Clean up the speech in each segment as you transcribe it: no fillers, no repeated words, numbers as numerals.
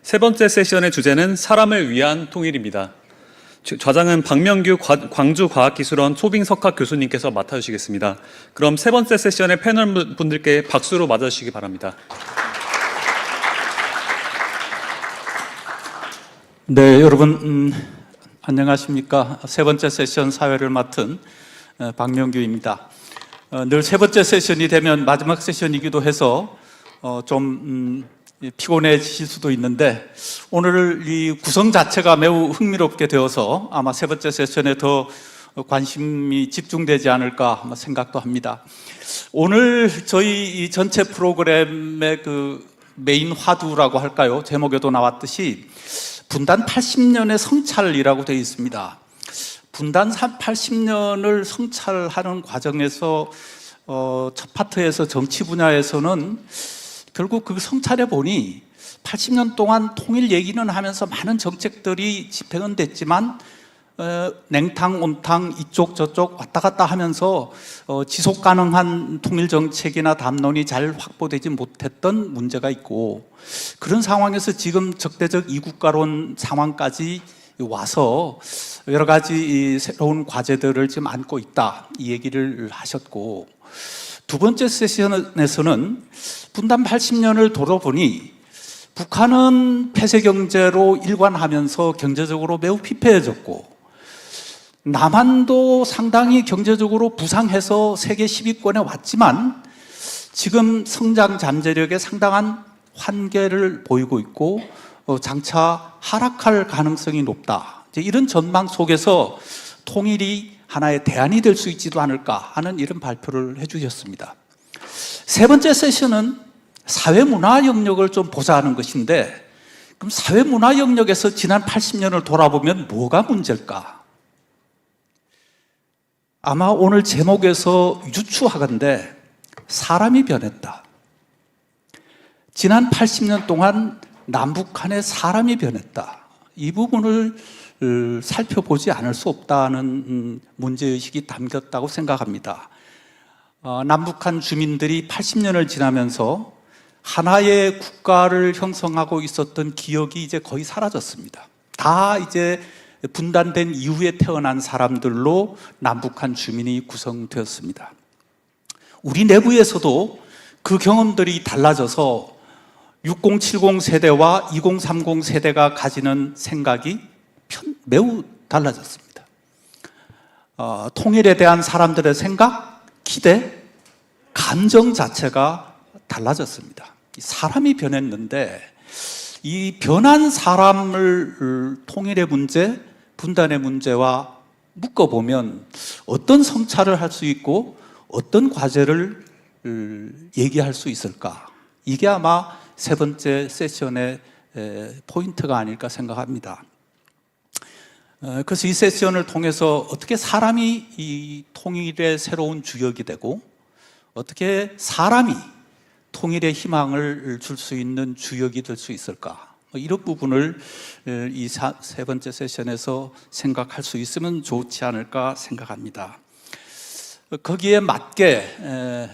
세 번째 세션의 주제는 사람을 위한 통일입니다. 좌장은 박명규 광주과학기술원 초빙석학 교수님께서 맡아주시겠습니다. 그럼 세 번째 세션의 패널 분들께 박수로 맞아주시기 바랍니다. 네, 여러분 안녕하십니까? 세 번째 세션 사회를 맡은 박명규입니다. 늘 세 번째 세션이 되면 마지막 세션이기도 해서 좀 피곤해지실 수도 있는데 오늘 이 구성 자체가 매우 흥미롭게 되어서 아마 세 번째 세션에 더 관심이 집중되지 않을까 생각도 합니다. 오늘 저희 이 전체 프로그램의 그 메인 화두라고 할까요? 제목에도 나왔듯이 분단 80년의 성찰이라고 되어 있습니다. 분단 80년을 성찰하는 과정에서 첫 파트에서 정치 분야에서는 결국 그 성찰해 보니 80년 동안 통일 얘기는 하면서 많은 정책들이 집행은 됐지만 냉탕, 온탕, 이쪽 저쪽 왔다 갔다 하면서 지속 가능한 통일 정책이나 담론이 잘 확보되지 못했던 문제가 있고, 그런 상황에서 지금 적대적 이국가론 상황까지 와서 여러 가지 새로운 과제들을 지금 안고 있다, 이 얘기를 하셨고, 두 번째 세션에서는 분단 80년을 돌아보니 북한은 폐쇄 경제로 일관하면서 경제적으로 매우 피폐해졌고, 남한도 상당히 경제적으로 부상해서 세계 10위권에 왔지만 지금 성장 잠재력에 상당한 한계를 보이고 있고 장차 하락할 가능성이 높다, 이런 전망 속에서 통일이 하나의 대안이 될 수 있지도 않을까 하는 이런 발표를 해주셨습니다. 세 번째 세션은 사회문화 영역을 좀 보자는 것인데, 그럼 사회문화 영역에서 지난 80년을 돌아보면 뭐가 문제일까? 아마 오늘 제목에서 유추하건대 사람이 변했다. 지난 80년 동안 남북한의 사람이 변했다. 이 부분을 살펴보지 않을 수 없다는 문제의식이 담겼다고 생각합니다. 남북한 주민들이 80년을 지나면서 하나의 국가를 형성하고 있었던 기억이 이제 거의 사라졌습니다. 다 이제 분단된 이후에 태어난 사람들로 남북한 주민이 구성되었습니다. 우리 내부에서도 그 경험들이 달라져서 6070 세대와 2030 세대가 가지는 생각이 매우 달라졌습니다. 통일에 대한 사람들의 생각, 기대, 감정 자체가 달라졌습니다. 사람이 변했는데 이 변한 사람을 통일의 문제, 분단의 문제와 묶어보면 어떤 성찰을 할 수 있고 어떤 과제를 얘기할 수 있을까? 이게 아마 세 번째 세션의 포인트가 아닐까 생각합니다. 그래서 이 세션을 통해서 어떻게 사람이 이 통일의 새로운 주역이 되고 어떻게 사람이 통일의 희망을 줄 수 있는 주역이 될 수 있을까? 이런 부분을 이 세 번째 세션에서 생각할 수 있으면 좋지 않을까 생각합니다. 거기에 맞게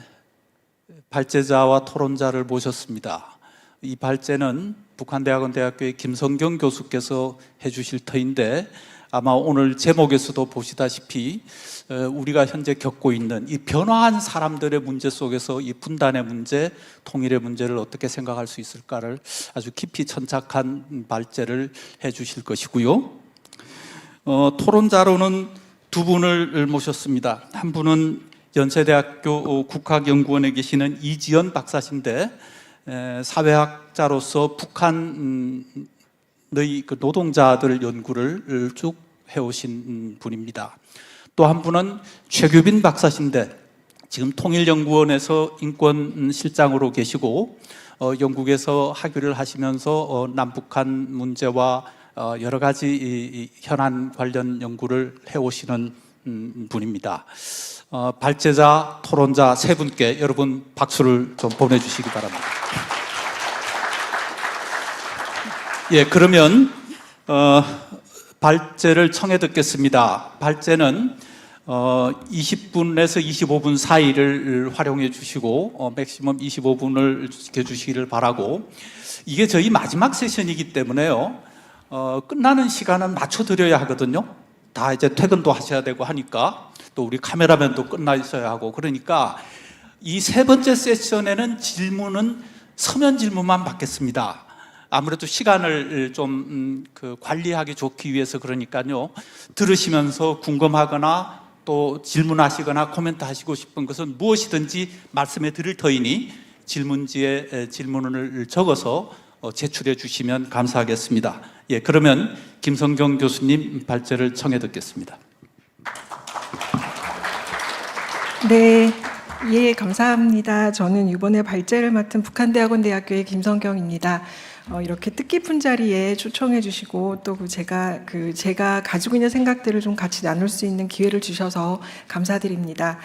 발제자와 토론자를 모셨습니다. 이 발제는 북한대학원대학교의 김성경 교수께서 해주실 터인데, 아마 오늘 제목에서도 보시다시피 우리가 현재 겪고 있는 이 변화한 사람들의 문제 속에서 이 분단의 문제, 통일의 문제를 어떻게 생각할 수 있을까를 아주 깊이 천착한 발제를 해주실 것이고요. 토론자로는 두 분을 모셨습니다. 한 분은 연세대학교 국학연구원에 계시는 이지연 박사신데, 사회학자로서 북한의 그 노동자들 연구를 쭉 해오신 분입니다. 또 한 분은 최규빈 박사신데 지금 통일연구원에서 인권실장으로 계시고 영국에서 학위를 하시면서 남북한 문제와 여러 가지 현안 관련 연구를 해오시는 분입니다. 발제자, 토론자 세 분께 여러분 박수를 좀 보내주시기 바랍니다. 예, 그러면 발제를 청해 듣겠습니다. 발제는 20분에서 25분 사이를 활용해 주시고 맥시멈 25분을 지켜주시기를 바라고, 이게 저희 마지막 세션이기 때문에요. 끝나는 시간은 맞춰드려야 하거든요. 다 이제 퇴근도 하셔야 되고 하니까, 또 우리 카메라맨도 끝나 있어야 하고, 그러니까 이 세 번째 세션에는 질문은 서면 질문만 받겠습니다. 아무래도 시간을 좀 관리하기 좋기 위해서 그러니까요. 들으시면서 궁금하거나 또 질문하시거나 코멘트 하시고 싶은 것은 무엇이든지 말씀해 드릴 터이니 질문지에 질문을 적어서 제출해 주시면 감사하겠습니다. 예, 그러면 김성경 교수님 발제를 청해 듣겠습니다. 네, 예, 감사합니다. 저는 이번에 발제를 맡은 북한대학원대학교의 김성경입니다. 이렇게 뜻깊은 자리에 초청해 주시고 또 제가 가지고 있는 생각들을 좀 같이 나눌 수 있는 기회를 주셔서 감사드립니다.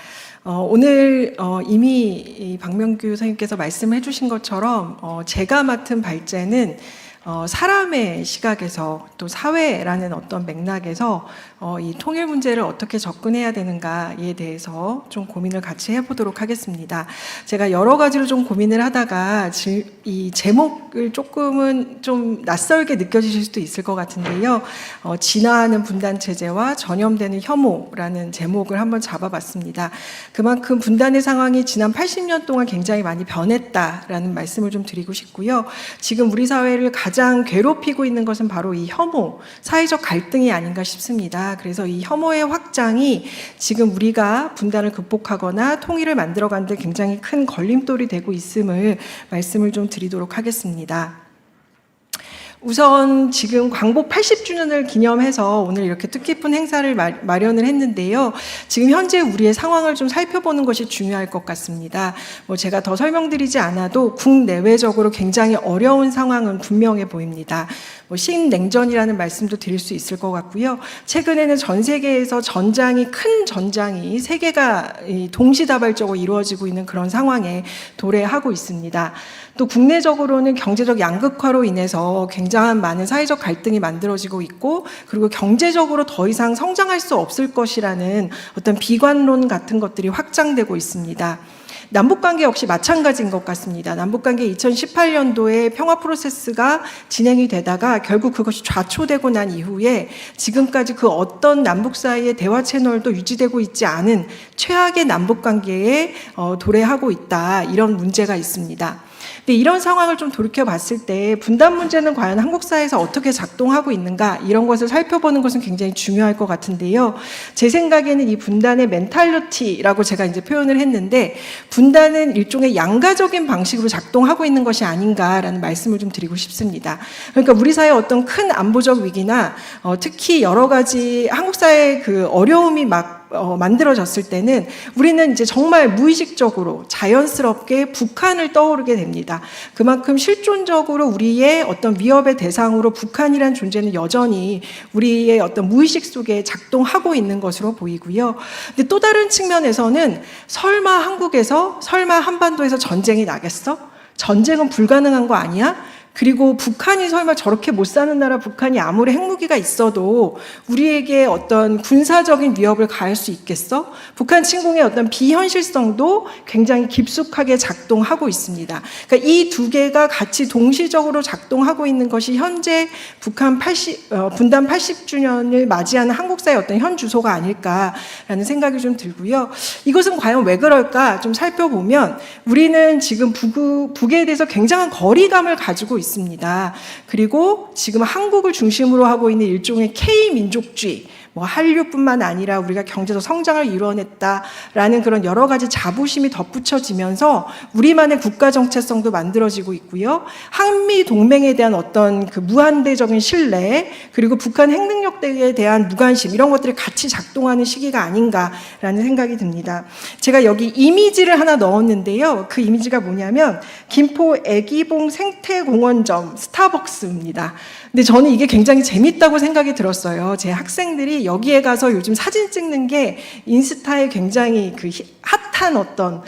오늘 이미 박명규 선생님께서 말씀해 주신 것처럼 제가 맡은 발제는 사람의 시각에서 또 사회라는 어떤 맥락에서 이 통일 문제를 어떻게 접근해야 되는가에 대해서 좀 고민을 같이 해보도록 하겠습니다. 제가 여러 가지로 좀 고민을 하다가 이 제목을 조금은 좀 낯설게 느껴지실 수도 있을 것 같은데요. 진화하는 분단 체제와 전염되는 혐오라는 제목을 한번 잡아봤습니다. 그만큼 분단의 상황이 지난 80년 동안 굉장히 많이 변했다라는 말씀을 좀 드리고 싶고요. 지금 우리 사회를 가장 괴롭히고 있는 것은 바로 이 혐오, 사회적 갈등이 아닌가 싶습니다. 그래서 이 혐오의 확장이 지금 우리가 분단을 극복하거나 통일을 만들어가는 데 굉장히 큰 걸림돌이 되고 있음을 말씀을 좀 드리도록 하겠습니다. 우선 지금 광복 80주년을 기념해서 오늘 이렇게 뜻깊은 행사를 마련을 했는데요. 지금 현재 우리의 상황을 좀 살펴보는 것이 중요할 것 같습니다. 제가 더 설명드리지 않아도 국내외적으로 굉장히 어려운 상황은 분명해 보입니다. 신냉전이라는 말씀도 드릴 수 있을 것 같고요. 최근에는 전 세계에서 큰 전장이 세 개가 동시다발적으로 이루어지고 있는 그런 상황에 도래하고 있습니다. 또 국내적으로는 경제적 양극화로 인해서 굉장한 많은 사회적 갈등이 만들어지고 있고, 그리고 경제적으로 더 이상 성장할 수 없을 것이라는 어떤 비관론 같은 것들이 확장되고 있습니다. 남북관계 역시 마찬가지인 것 같습니다. 남북관계 2018년도에 평화 프로세스가 진행이 되다가 결국 그것이 좌초되고 난 이후에 지금까지 그 어떤 남북 사이의 대화 채널도 유지되고 있지 않은 최악의 남북관계에 도래하고 있다, 이런 문제가 있습니다. 근데 이런 상황을 좀 돌이켜 봤을 때 분단 문제는 과연 한국 사회에서 어떻게 작동하고 있는가, 이런 것을 살펴보는 것은 굉장히 중요할 것 같은데요. 제 생각에는 이 분단의 멘탈리티라고 제가 이제 표현을 했는데, 분단은 일종의 양가적인 방식으로 작동하고 있는 것이 아닌가라는 말씀을 좀 드리고 싶습니다. 그러니까 우리 사회의 어떤 큰 안보적 위기나 특히 여러 가지 한국 사회의 그 어려움이 만들어졌을 때는 우리는 이제 정말 무의식적으로 자연스럽게 북한을 떠오르게 됩니다. 그만큼 실존적으로 우리의 어떤 위협의 대상으로 북한이란 존재는 여전히 우리의 어떤 무의식 속에 작동하고 있는 것으로 보이고요. 근데 또 다른 측면에서는 설마 한반도에서 전쟁이 나겠어? 전쟁은 불가능한 거 아니야? 그리고 북한이 설마 저렇게 못 사는 나라 북한이 아무리 핵무기가 있어도 우리에게 어떤 군사적인 위협을 가할 수 있겠어? 북한 침공의 어떤 비현실성도 굉장히 깊숙하게 작동하고 있습니다. 그러니까 이 두 개가 같이 동시적으로 작동하고 있는 것이 현재 북한 분단 80주년을 맞이하는 한국 사회의 어떤 현 주소가 아닐까라는 생각이 좀 들고요. 이것은 과연 왜 그럴까 좀 살펴보면 우리는 지금 북에 대해서 굉장한 거리감을 가지고 있습니다. 그리고 지금 한국을 중심으로 하고 있는 일종의 K민족주의, 한류뿐만 아니라 우리가 경제적 성장을 이뤄냈다라는 그런 여러 가지 자부심이 덧붙여지면서 우리만의 국가 정체성도 만들어지고 있고요. 한미 동맹에 대한 어떤 그 무한대적인 신뢰, 그리고 북한 핵능력에 대한 무관심, 이런 것들이 같이 작동하는 시기가 아닌가라는 생각이 듭니다. 제가 여기 이미지를 하나 넣었는데요. 그 이미지가 뭐냐면 김포 애기봉 생태공원점 스타벅스입니다. 근데 저는 이게 굉장히 재밌다고 생각이 들었어요. 제 학생들이 여기에 가서 요즘 사진 찍는 게 인스타에 굉장히 그 핫한 어떤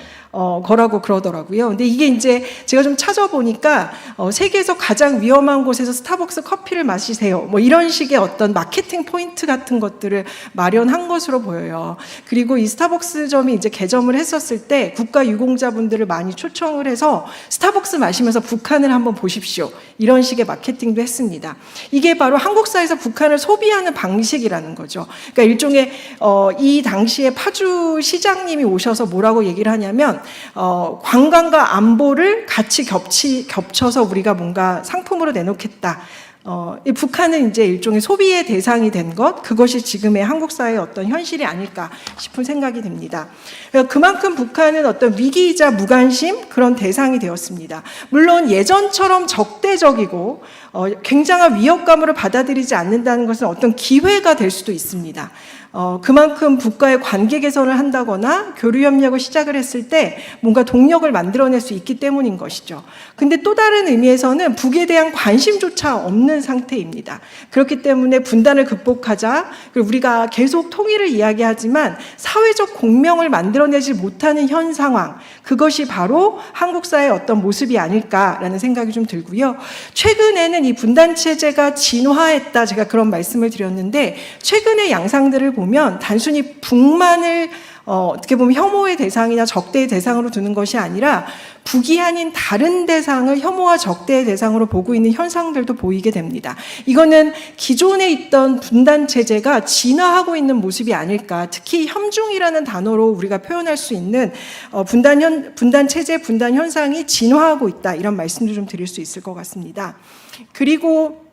거라고 그러더라고요. 근데 이게 이제 제가 좀 찾아보니까 세계에서 가장 위험한 곳에서 스타벅스 커피를 마시세요. 뭐 이런 식의 어떤 마케팅 포인트 같은 것들을 마련한 것으로 보여요. 그리고 이 스타벅스점이 이제 개점을 했었을 때 국가 유공자분들을 많이 초청을 해서 스타벅스 마시면서 북한을 한번 보십시오. 이런 식의 마케팅도 했습니다. 이게 바로 한국사에서 북한을 소비하는 방식이라는 거죠. 그러니까 일종의 이 당시에 파주 시장님이 오셔서 뭐라고 얘기를 하냐면 관광과 안보를 같이 겹쳐서 우리가 뭔가 상품으로 내놓겠다. 이 북한은 이제 일종의 소비의 대상이 된 것, 그것이 지금의 한국 사회의 어떤 현실이 아닐까 싶은 생각이 듭니다. 그만큼 북한은 어떤 위기이자 무관심 그런 대상이 되었습니다. 물론 예전처럼 적대적이고 굉장한 위협감으로 받아들이지 않는다는 것은 어떤 기회가 될 수도 있습니다. 그만큼 북과의 관계 개선을 한다거나 교류 협력을 시작을 했을 때 뭔가 동력을 만들어낼 수 있기 때문인 것이죠. 근데 또 다른 의미에서는 북에 대한 관심조차 없는 상태입니다. 그렇기 때문에 분단을 극복하자, 그리고 우리가 계속 통일을 이야기하지만 사회적 공명을 만들어내지 못하는 현 상황, 그것이 바로 한국 사회의 어떤 모습이 아닐까라는 생각이 좀 들고요. 최근에는 이 분단 체제가 진화했다, 제가 그런 말씀을 드렸는데 최근의 양상들을 보면 단순히 북만을 어떻게 보면 혐오의 대상이나 적대의 대상으로 두는 것이 아니라 북이 아닌 다른 대상을 혐오와 적대의 대상으로 보고 있는 현상들도 보이게 됩니다. 이거는 기존에 있던 분단 체제가 진화하고 있는 모습이 아닐까. 특히 혐중이라는 단어로 우리가 표현할 수 있는 분단 체제, 분단 현상이 진화하고 있다. 이런 말씀도 좀 드릴 수 있을 것 같습니다. 그리고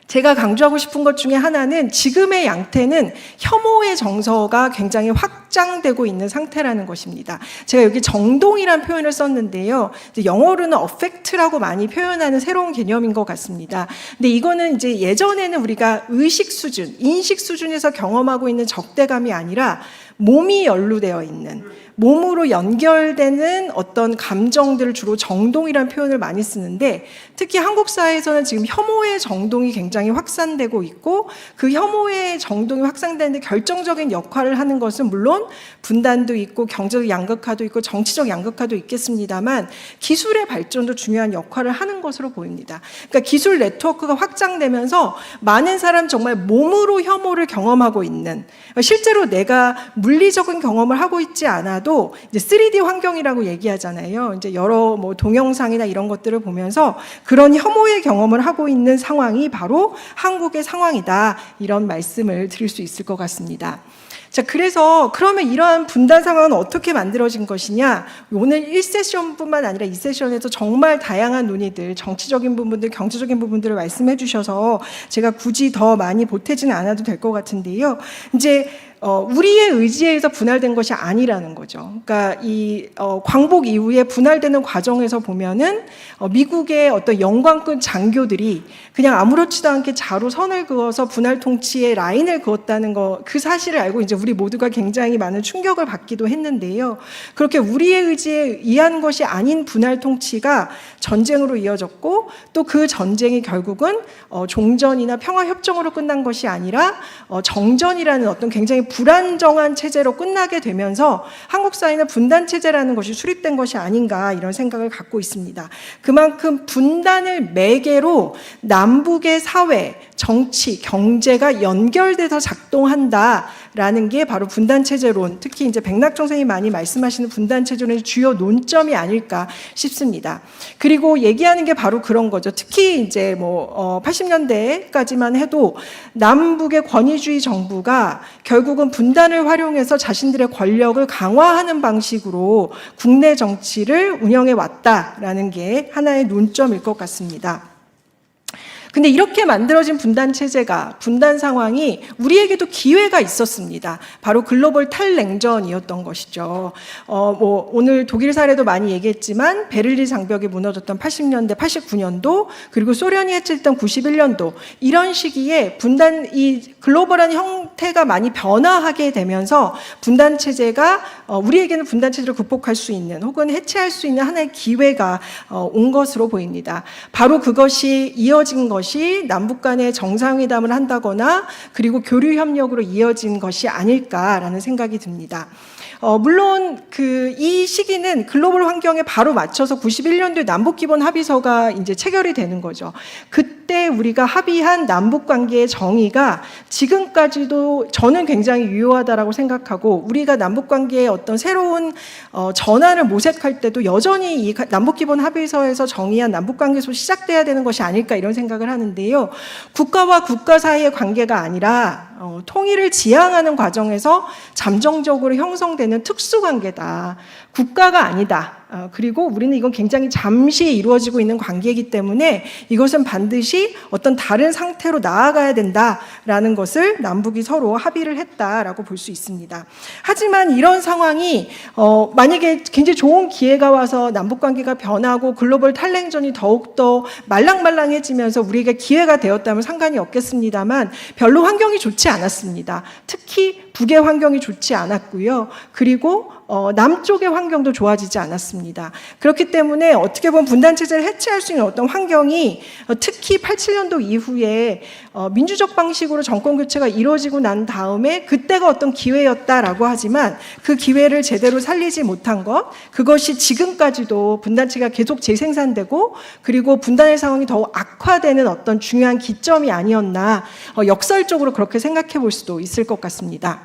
제가 강조하고 싶은 것 중에 하나는 지금의 양태는 혐오의 정서가 굉장히 확장되고 있는 상태라는 것입니다. 제가 여기 정동이라는 표현을 썼는데요. 영어로는 affect라고 많이 표현하는 새로운 개념인 것 같습니다. 근데 이거는 이제 예전에는 우리가 의식 수준, 인식 수준에서 경험하고 있는 적대감이 아니라 몸이 연루되어 있는, 몸으로 연결되는 어떤 감정들을 주로 정동이라는 표현을 많이 쓰는데 특히 한국 사회에서는 지금 혐오의 정동이 굉장히 확산되고 있고 그 혐오의 정동이 확산되는데 결정적인 역할을 하는 것은 물론 분단도 있고 경제적 양극화도 있고 정치적 양극화도 있겠습니다만 기술의 발전도 중요한 역할을 하는 것으로 보입니다. 그러니까 기술 네트워크가 확장되면서 많은 사람 정말 몸으로 혐오를 경험하고 있는, 실제로 내가 물리적인 경험을 하고 있지 않아도 이제 3D 환경이라고 얘기하잖아요. 이제 여러 뭐 동영상이나 이런 것들을 보면서 그런 혐오의 경험을 하고 있는 상황이 바로 한국의 상황이다. 이런 말씀을 드릴 수 있을 것 같습니다. 자, 그래서 그러면 이러한 분단 상황은 어떻게 만들어진 것이냐? 오늘 1세션뿐만 아니라 2세션에서 정말 다양한 논의들, 정치적인 부분들, 경제적인 부분들을 말씀해 주셔서 제가 굳이 더 많이 보태지는 않아도 될 것 같은데요. 이제 우리의 의지에 의해서 분할된 것이 아니라는 거죠. 그러니까 이 광복 이후에 분할되는 과정에서 보면은 미국의 어떤 영광급 장교들이 그냥 아무렇지도 않게 자로 선을 그어서 분할 통치의 라인을 그었다는 거, 그 사실을 알고 이제 우리 모두가 굉장히 많은 충격을 받기도 했는데요. 그렇게 우리의 의지에 의한 것이 아닌 분할 통치가 전쟁으로 이어졌고 또 그 전쟁이 결국은 종전이나 평화협정으로 끝난 것이 아니라 정전이라는 어떤 굉장히 불안정한 체제로 끝나게 되면서 한국 사회는 분단 체제라는 것이 수립된 것이 아닌가 이런 생각을 갖고 있습니다. 그만큼 분단을 매개로 남북의 사회, 정치, 경제가 연결돼서 작동한다라는 게 바로 분단 체제론, 특히 이제 백낙정 선생님이 많이 말씀하시는 분단 체제론의 주요 논점이 아닐까 싶습니다. 그리고 얘기하는 게 바로 그런 거죠. 특히 이제 80년대까지만 해도 남북의 권위주의 정부가 결국은 분단을 활용해서 자신들의 권력을 강화하는 방식으로 국내 정치를 운영해 왔다라는 게 하나의 논점일 것 같습니다. 근데 이렇게 만들어진 분단 체제가, 분단 상황이 우리에게도 기회가 있었습니다. 바로 글로벌 탈냉전이었던 것이죠. 오늘 독일 사례도 많이 얘기했지만 베를린 장벽이 무너졌던 80년대, 89년도, 그리고 소련이 해체했던 91년도, 이런 시기에 이 글로벌한 형태가 많이 변화하게 되면서 분단 체제가 우리에게는 분단 체제를 극복할 수 있는 혹은 해체할 수 있는 하나의 기회가 온 것으로 보입니다. 바로 그것이 이어진 것이 남북 간의 정상회담을 한다거나 그리고 교류 협력으로 이어진 것이 아닐까라는 생각이 듭니다. 물론 이 시기는 글로벌 환경에 바로 맞춰서 91년도에 남북기본합의서가 이제 체결이 되는 거죠. 그때 우리가 합의한 남북관계의 정의가 지금까지도 저는 굉장히 유효하다라고 생각하고, 우리가 남북관계의 어떤 새로운 전환을 모색할 때도 여전히 이 남북기본합의서에서 정의한 남북관계에서 시작돼야 되는 것이 아닐까 이런 생각을 하는데요. 국가와 국가 사이의 관계가 아니라 통일을 지향하는 과정에서 잠정적으로 형성되는 특수관계다. 국가가 아니다. 그리고 우리는 이건 굉장히 잠시 이루어지고 있는 관계이기 때문에 이것은 반드시 어떤 다른 상태로 나아가야 된다라는 것을 남북이 서로 합의를 했다라고 볼 수 있습니다. 하지만 이런 상황이 만약에 굉장히 좋은 기회가 와서 남북관계가 변하고 글로벌 탈냉전이 더욱더 말랑말랑해지면서 우리에게 기회가 되었다면 상관이 없겠습니다만 별로 환경이 좋지 않았습니다. 특히 북의 환경이 좋지 않았고요. 그리고 남쪽의 환경도 좋아지지 않았습니다. 그렇기 때문에 어떻게 보면 분단체제를 해체할 수 있는 어떤 환경이 특히 87년도 이후에 민주적 방식으로 정권 교체가 이루어지고 난 다음에 그때가 어떤 기회였다라고 하지만 그 기회를 제대로 살리지 못한 것, 그것이 지금까지도 분단체가 계속 재생산되고 그리고 분단의 상황이 더욱 악화되는 어떤 중요한 기점이 아니었나, 역설적으로 그렇게 생각해 볼 수도 있을 것 같습니다.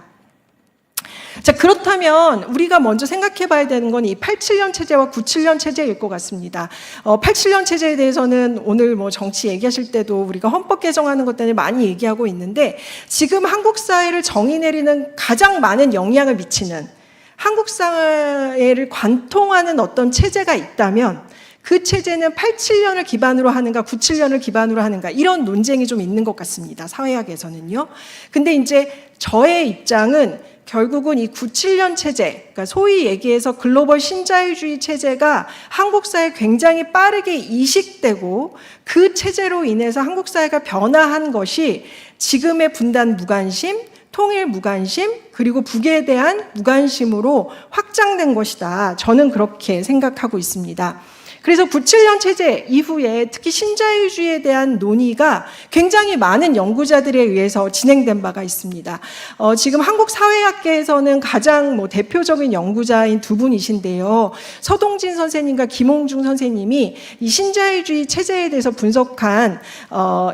자, 그렇다면 우리가 먼저 생각해 봐야 되는 건 이 87년 체제와 97년 체제일 것 같습니다. 87년 체제에 대해서는 오늘 뭐 정치 얘기하실 때도 우리가 헌법 개정하는 것 때문에 많이 얘기하고 있는데, 지금 한국 사회를 정의 내리는 가장 많은 영향을 미치는, 한국 사회를 관통하는 어떤 체제가 있다면 그 체제는 87년을 기반으로 하는가 97년을 기반으로 하는가, 이런 논쟁이 좀 있는 것 같습니다. 사회학에서는요. 근데 이제 저의 입장은 결국은 이 97년 체제, 그러니까 소위 얘기해서 글로벌 신자유주의 체제가 한국 사회에 굉장히 빠르게 이식되고 그 체제로 인해서 한국 사회가 변화한 것이 지금의 분단 무관심, 통일 무관심, 그리고 북에 대한 무관심으로 확장된 것이다. 저는 그렇게 생각하고 있습니다. 그래서 97년 체제 이후에 특히 신자유주의에 대한 논의가 굉장히 많은 연구자들에 의해서 진행된 바가 있습니다. 지금 한국사회학계에서는 가장 대표적인 연구자인 두 분이신데요. 서동진 선생님과 김홍중 선생님이 이 신자유주의 체제에 대해서 분석한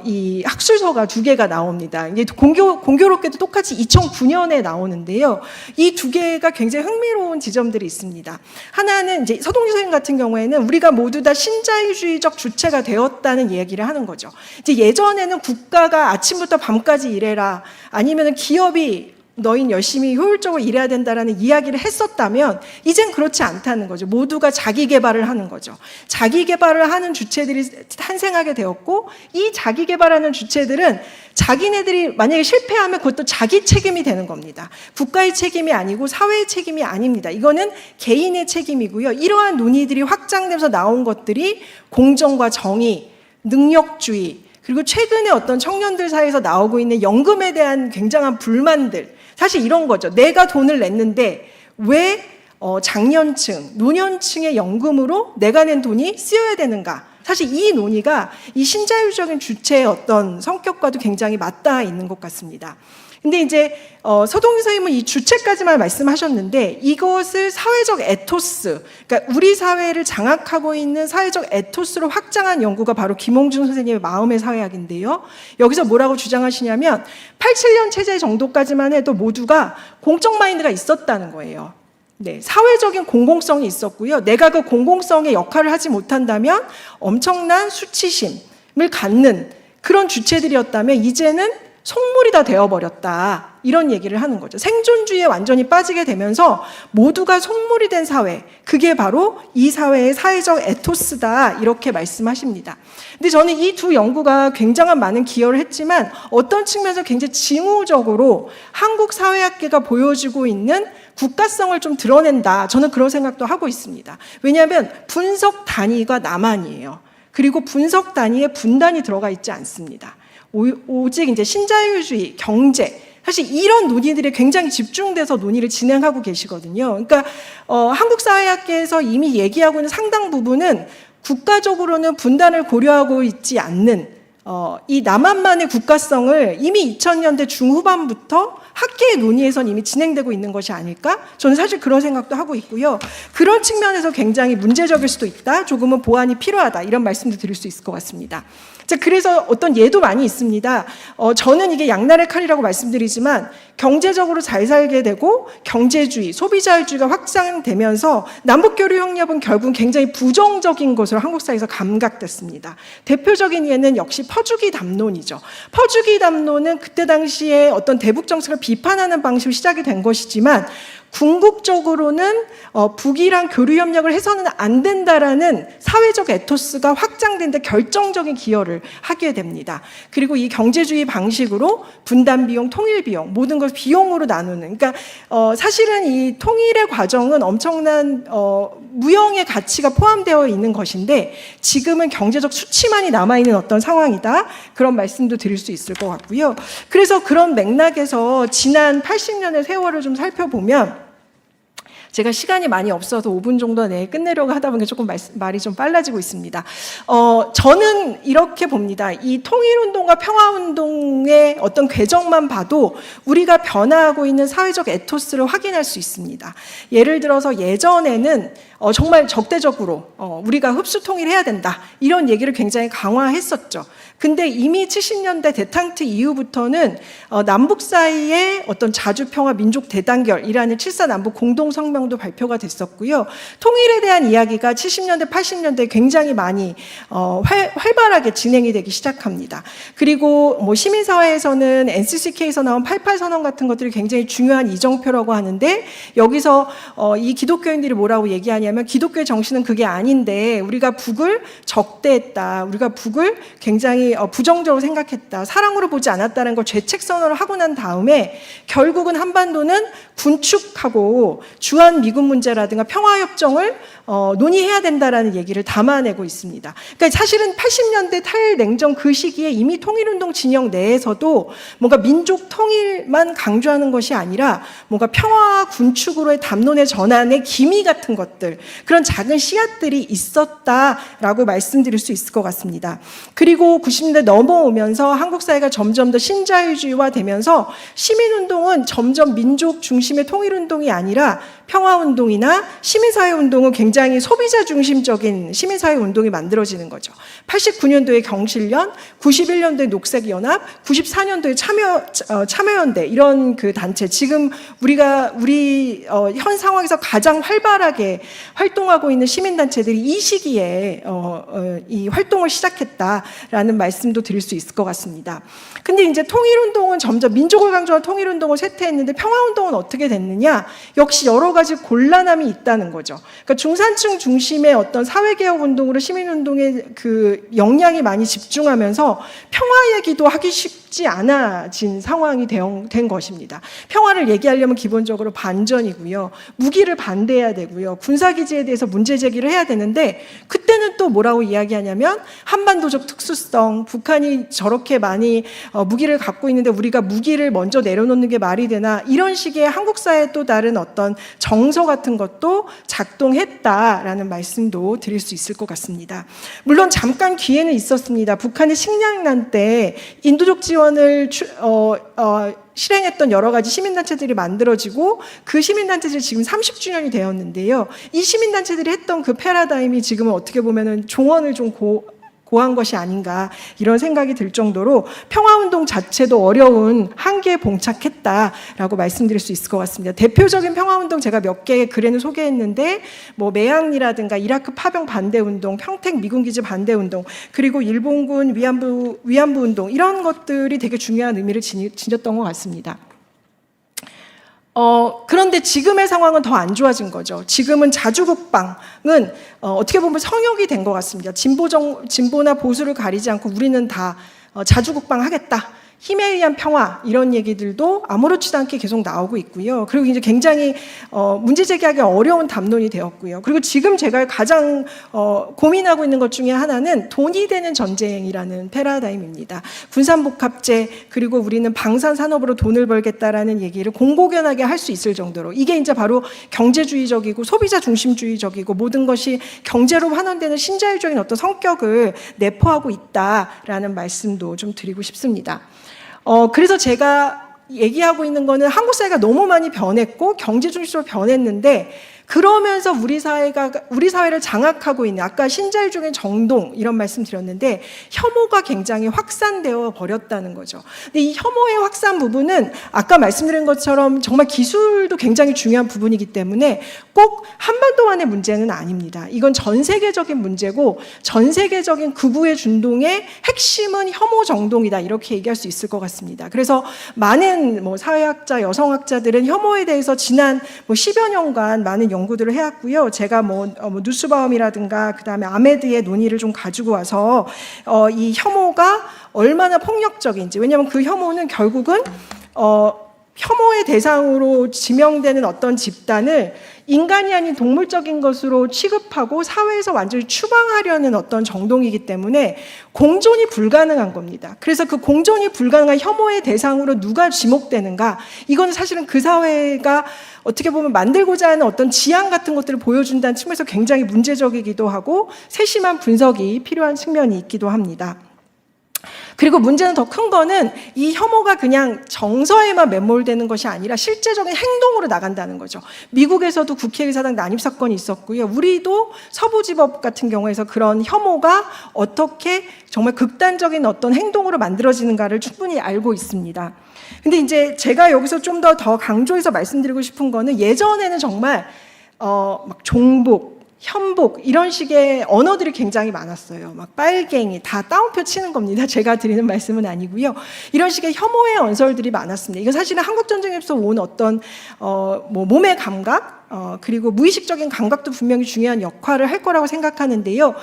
이 학술서가 두 개가 나옵니다. 이게 공교롭게도 똑같이 2009년에 나오는데요. 이 두 개가 굉장히 흥미로운 지점들이 있습니다. 하나는 이제 서동진 선생님 같은 경우에는 우리가 모두 다 신자유주의적 주체가 되었다는 이야기를 하는 거죠. 이제 예전에는 국가가 아침부터 밤까지 일해라, 아니면 기업이 너희는 열심히 효율적으로 일해야 된다라는 이야기를 했었다면 이젠 그렇지 않다는 거죠. 모두가 자기 개발을 하는 거죠. 자기 개발을 하는 주체들이 탄생하게 되었고, 이 자기 개발하는 주체들은 자기네들이 만약에 실패하면 그것도 자기 책임이 되는 겁니다. 국가의 책임이 아니고 사회의 책임이 아닙니다. 이거는 개인의 책임이고요. 이러한 논의들이 확장되면서 나온 것들이 공정과 정의, 능력주의, 그리고 최근에 어떤 청년들 사이에서 나오고 있는 연금에 대한 굉장한 불만들, 사실 이런 거죠. 내가 돈을 냈는데 왜 장년층, 노년층의 연금으로 내가 낸 돈이 쓰여야 되는가? 사실 이 논의가 이 신자유적인 주체의 어떤 성격과도 굉장히 맞닿아 있는 것 같습니다. 근데 이제 서동진 선생님은 이 주체까지만 말씀하셨는데, 이것을 사회적 에토스, 그러니까 우리 사회를 장악하고 있는 사회적 에토스로 확장한 연구가 바로 김홍준 선생님의 마음의 사회학인데요. 여기서 뭐라고 주장하시냐면 87년 체제 정도까지만 해도 모두가 공적 마인드가 있었다는 거예요. 네, 사회적인 공공성이 있었고요. 내가 그 공공성의 역할을 하지 못한다면 엄청난 수치심을 갖는 그런 주체들이었다면 이제는 속물이 다 되어버렸다, 이런 얘기를 하는 거죠. 생존주의에 완전히 빠지게 되면서 모두가 속물이 된 사회, 그게 바로 이 사회의 사회적 에토스다, 이렇게 말씀하십니다. 근데 저는 이 두 연구가 굉장한 많은 기여를 했지만 어떤 측면에서 굉장히 징후적으로 한국 사회학계가 보여주고 있는 국가성을 좀 드러낸다, 저는 그런 생각도 하고 있습니다. 왜냐하면 분석 단위가 남한이에요. 그리고 분석 단위에 분단이 들어가 있지 않습니다. 오직 이제 신자유주의, 경제, 사실 이런 논의들이 굉장히 집중돼서 논의를 진행하고 계시거든요. 그러니까 한국사회학계에서 이미 얘기하고 있는 상당 부분은 국가적으로는 분단을 고려하고 있지 않는 이 남한만의 국가성을 이미 2000년대 중후반부터 학계의 논의에선 이미 진행되고 있는 것이 아닐까? 저는 사실 그런 생각도 하고 있고요. 그런 측면에서 굉장히 문제적일 수도 있다. 조금은 보완이 필요하다. 이런 말씀도 드릴 수 있을 것 같습니다. 자, 그래서 어떤 예도 많이 있습니다. 저는 이게 양날의 칼이라고 말씀드리지만 경제적으로 잘 살게 되고 경제주의, 소비자유주의가 확장되면서 남북교류 협력은 결국 굉장히 부정적인 것으로 한국 사회에서 감각됐습니다. 대표적인 예는 역시 퍼주기 담론이죠. 퍼주기 담론은 그때 당시에 어떤 대북 정책을 비판하는 방식으로 시작이 된 것이지만 궁극적으로는 북이랑 교류 협력을 해서는 안 된다라는 사회적 에토스가 확장된 데 결정적인 기여를 하게 됩니다. 그리고 이 경제주의 방식으로 분담 비용, 통일 비용 모든 걸 비용으로 나누는, 그러니까 사실은 이 통일의 과정은 엄청난 무형의 가치가 포함되어 있는 것인데 지금은 경제적 수치만이 남아있는 어떤 상황이다. 그런 말씀도 드릴 수 있을 것 같고요. 그래서 그런 맥락에서 지난 80년의 세월을 좀 살펴보면 제가 시간이 많이 없어서 5분 정도 내에 끝내려고 하다 보니까 조금 말이 좀 빨라지고 있습니다. 저는 이렇게 봅니다. 이 통일운동과 평화운동의 어떤 궤적만 봐도 우리가 변화하고 있는 사회적 에토스를 확인할 수 있습니다. 예를 들어서 예전에는 정말 적대적으로 우리가 흡수 통일해야 된다. 이런 얘기를 굉장히 강화했었죠. 근데 이미 70년대 대탕트 이후부터는 남북 사이에 어떤 자주평화 민족 대단결이라는 7.4 남북 공동성명도 발표가 됐었고요. 통일에 대한 이야기가 70년대, 80년대에 굉장히 많이 활발하게 진행이 되기 시작합니다. 그리고 뭐 시민사회에서는 NCCK에서 나온 88선언 같은 것들이 굉장히 중요한 이정표라고 하는데 여기서 이 기독교인들이 뭐라고 얘기하냐면 기독교의 정신은 그게 아닌데 우리가 북을 적대했다. 우리가 북을 굉장히 부정적으로 생각했다. 사랑으로 보지 않았다는 걸 죄책 선언을 하고 난 다음에 결국은 한반도는 군축하고 주한 미군 문제라든가 평화협정을 논의해야 된다라는 얘기를 담아내고 있습니다. 그러니까 사실은 80년대 탈냉전 그 시기에 이미 통일운동 진영 내에서도 뭔가 민족 통일만 강조하는 것이 아니라 뭔가 평화와 군축으로의 담론의 전환의 기미 같은 것들, 그런 작은 씨앗들이 있었다라고 말씀드릴 수 있을 것 같습니다. 그리고 90년대 넘어오면서 한국 사회가 점점 더 신자유주의화 되면서 시민운동은 점점 민족 중심의 통일운동이 아니라 평화운동이나 시민사회운동은 굉장히 소비자 중심적인 시민사회운동이 만들어지는 거죠. 89년도에 경실련, 91년도에 녹색연합, 94년도에 참여연대 이런 그 단체, 지금 우리 현 상황에서 가장 활발하게 활동하고 있는 시민단체들이 이 시기에 이 활동을 시작했다라는 말씀도 드릴 수 있을 것 같습니다. 근데 이제 통일운동은 점점 민족을 강조한 통일운동을 쇠퇴했는데 평화운동은 어떻게 됐느냐? 역시 여러 가지 곤란함이 있다는 거죠. 그러니까 중산층 중심의 어떤 사회개혁 운동으로 시민운동의 그 역량이 많이 집중하면서 평화 얘기도 하기 쉽지 않아진 상황이 된 것입니다. 평화를 얘기하려면 기본적으로 반전이고요. 무기를 반대해야 되고요. 군사기지에 대해서 문제 제기를 해야 되는데 그때는 또 뭐라고 이야기하냐면 한반도적 특수성, 북한이 저렇게 많이 무기를 갖고 있는데 우리가 무기를 먼저 내려놓는 게 말이 되나, 이런 식의 한국 사회의 또 다른 어떤 정서 같은 것도 작동했다라는 말씀도 드릴 수 있을 것 같습니다. 물론 잠깐 기회는 있었습니다. 북한의 식량난 때 인도적 지원을 실행했던 여러 가지 시민단체들이 만들어지고 그 시민단체들이 지금 30주년이 되었는데요. 이 시민단체들이 했던 그 패러다임이 지금은 어떻게 보면은 종언을 좀 고한 것이 아닌가 이런 생각이 들 정도로 평화운동 자체도 어려운 한계에 봉착했다라고 말씀드릴 수 있을 것 같습니다. 대표적인 평화운동 제가 몇 개의 글에는 소개했는데 뭐 매항리라든가 이라크 파병 반대운동, 평택 미군기지 반대운동, 그리고 일본군 위안부 운동, 이런 것들이 되게 중요한 의미를 지녔던 것 같습니다. 그런데 지금의 상황은 더 안 좋아진 거죠. 지금은 자주국방은 어떻게 보면 성역이 된 것 같습니다. 진보나 보수를 가리지 않고 우리는 다 자주국방 하겠다. 힘에 의한 평화 이런 얘기들도 아무렇지도 않게 계속 나오고 있고요. 그리고 이제 굉장히 문제 제기하기 어려운 담론이 되었고요. 그리고 지금 제가 가장 고민하고 있는 것 중에 하나는 돈이 되는 전쟁이라는 패러다임입니다. 군산복합제 그리고 우리는 방산 산업으로 돈을 벌겠다라는 얘기를 공공연하게 할 수 있을 정도로 이게 이제 바로 경제주의적이고 소비자 중심주의적이고 모든 것이 경제로 환원되는 신자유적인 어떤 성격을 내포하고 있다라는 말씀도 좀 드리고 싶습니다. 그래서 제가 얘기하고 있는 거는 한국 사회가 너무 많이 변했고 경제 중심으로 변했는데 그러면서 우리 사회를 장악하고 있는 아까 신자유적인 정동 이런 말씀 드렸는데 혐오가 굉장히 확산되어 버렸다는 거죠. 근데 이 혐오의 확산 부분은 아까 말씀드린 것처럼 정말 기술도 굉장히 중요한 부분이기 때문에 꼭 한반도만의 문제는 아닙니다. 이건 전 세계적인 문제고 전 세계적인 극우의 준동의 핵심은 혐오 정동이다 이렇게 얘기할 수 있을 것 같습니다. 그래서 많은 사회학자, 여성학자들은 혐오에 대해서 지난 10여 년간 많은 연구들을 해왔고요. 제가 누스바움이라든가 그다음에 아메드의 논의를 좀 가지고 와서 이 혐오가 얼마나 폭력적인지 왜냐하면 그 혐오는 결국은 혐오의 대상으로 지명되는 어떤 집단을 인간이 아닌 동물적인 것으로 취급하고 사회에서 완전히 추방하려는 어떤 정동이기 때문에 공존이 불가능한 겁니다. 그래서 그 공존이 불가능한 혐오의 대상으로 누가 지목되는가 이건 사실은 그 사회가 어떻게 보면 만들고자 하는 어떤 지향 같은 것들을 보여준다는 측면에서 굉장히 문제적이기도 하고 세심한 분석이 필요한 측면이 있기도 합니다. 그리고 문제는 더 큰 거는 이 혐오가 그냥 정서에만 매몰되는 것이 아니라 실제적인 행동으로 나간다는 거죠. 미국에서도 국회의사당 난입 사건이 있었고요. 우리도 서부지법 같은 경우에서 그런 혐오가 어떻게 정말 극단적인 어떤 행동으로 만들어지는가를 충분히 알고 있습니다. 근데 이제 제가 여기서 좀 더 강조해서 말씀드리고 싶은 거는 예전에는 정말 막 종북 현복 이런 식의 언어들이 굉장히 많았어요. 막 빨갱이 다 따옴표 치는 겁니다. 제가 드리는 말씀은 아니고요. 이런 식의 혐오의 언설들이 많았습니다. 이건 사실은 한국 전쟁에서 온 어떤 몸의 감각 그리고 무의식적인 감각도 분명히 중요한 역할을 할 거라고 생각하는데요.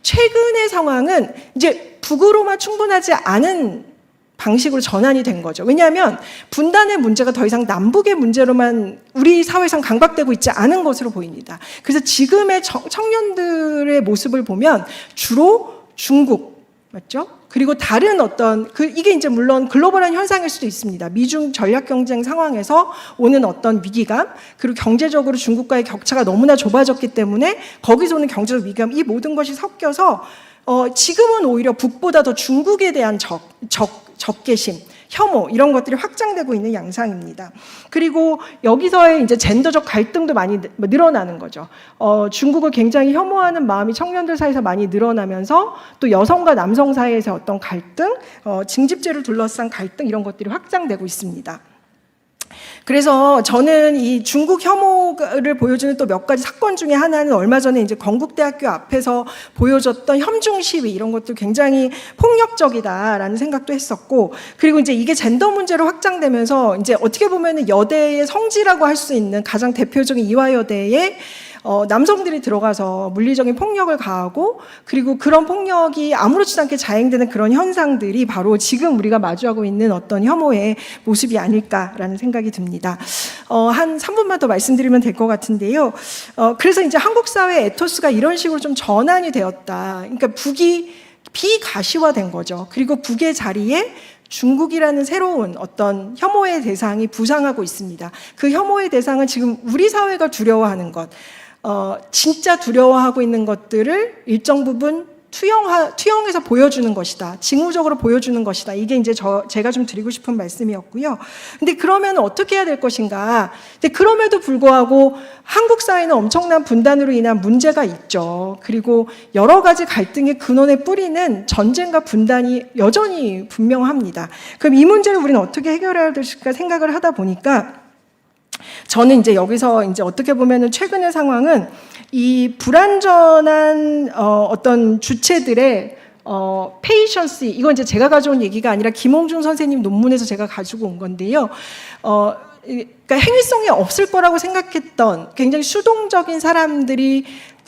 최근의 상황은 이제 북으로만 충분하지 않은 방식으로 전환이 된 거죠. 왜냐하면 분단의 문제가 더 이상 남북의 문제로만 우리 사회에선 강박되고 있지 않은 것으로 보입니다. 그래서 지금의 청년들의 모습을 보면 주로 중국, 맞죠? 그리고 다른 어떤 이게 이제 물론 글로벌한 현상일 수도 있습니다. 미중 전략 경쟁 상황에서 오는 어떤 위기감, 그리고 경제적으로 중국과의 격차가 너무나 좁아졌기 때문에 거기서 오는 경제적 위기감, 이 모든 것이 섞여서 지금은 오히려 북보다 더 중국에 대한 적개심, 혐오 이런 것들이 확장되고 있는 양상입니다. 그리고 여기서의 이제 젠더적 갈등도 많이 늘어나는 거죠. 중국을 굉장히 혐오하는 마음이 청년들 사이에서 많이 늘어나면서 또 여성과 남성 사이에서 어떤 갈등, 징집제를 둘러싼 갈등 이런 것들이 확장되고 있습니다. 그래서 저는 이 중국 혐오를 보여주는 또 몇 가지 사건 중에 하나는 얼마 전에 이제 건국대학교 앞에서 보여줬던 혐중 시위 이런 것도 굉장히 폭력적이다라는 생각도 했었고, 그리고 이제 이게 젠더 문제로 확장되면서 이제 어떻게 보면은 여대의 성지라고 할 수 있는 가장 대표적인 이화여대에 남성들이 들어가서 물리적인 폭력을 가하고, 그리고 그런 폭력이 아무렇지도 않게 자행되는 그런 현상들이 바로 지금 우리가 마주하고 있는 어떤 혐오의 모습이 아닐까라는 생각이 듭니다. 한 3분만 더 말씀드리면 될 것 같은데요. 그래서 이제 한국 사회 에토스가 이런 식으로 좀 전환이 되었다. 그러니까 북이 비가시화된 거죠. 그리고 북의 자리에 중국이라는 새로운 어떤 혐오의 대상이 부상하고 있습니다. 그 혐오의 대상은 지금 우리 사회가 두려워하는 것, 진짜 두려워하고 있는 것들을 일정 부분 투영해서 보여주는 것이다. 징후적으로 보여주는 것이다. 이게 이제 제가 좀 드리고 싶은 말씀이었고요. 근데 그러면 어떻게 해야 될 것인가? 근데 그럼에도 불구하고 한국 사회는 엄청난 분단으로 인한 문제가 있죠. 그리고 여러 가지 갈등의 근원의 뿌리는 전쟁과 분단이 여전히 분명합니다. 그럼 이 문제를 우리는 어떻게 해결해야 될까 생각을 하다 보니까 저는 이제 여기서 이제 어떻게 보면은 최근의 상황은 이 불완전한 어떤 주체들의 페이션스, 이건 이제 제가 가져온 얘기가 아니라 김홍준 선생님 논문에서 제가 가지고 온 건데요. 그러니까 행위성이 없을 거라고 생각했던 굉장히 수동적인 사람들이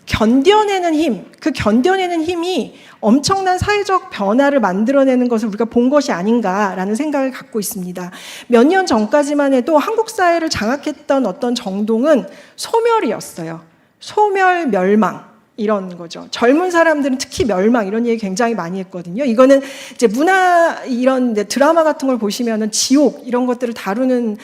견뎌내는 힘, 그 견뎌내는 힘이 엄청난 사회적 변화를 만들어내는 것을 우리가 본 것이 아닌가라는 생각을 갖고 있습니다. 몇 년 전까지만 해도 한국 사회를 장악했던 어떤 정동은 소멸이었어요. 소멸, 멸망. 이런 거죠. 젊은 사람들은 특히 멸망 이런 얘기 굉장히 많이 했거든요. 이거는 이제 문화 이런 드라마 같은 걸 보시면은 지옥 이런 것들을 다루는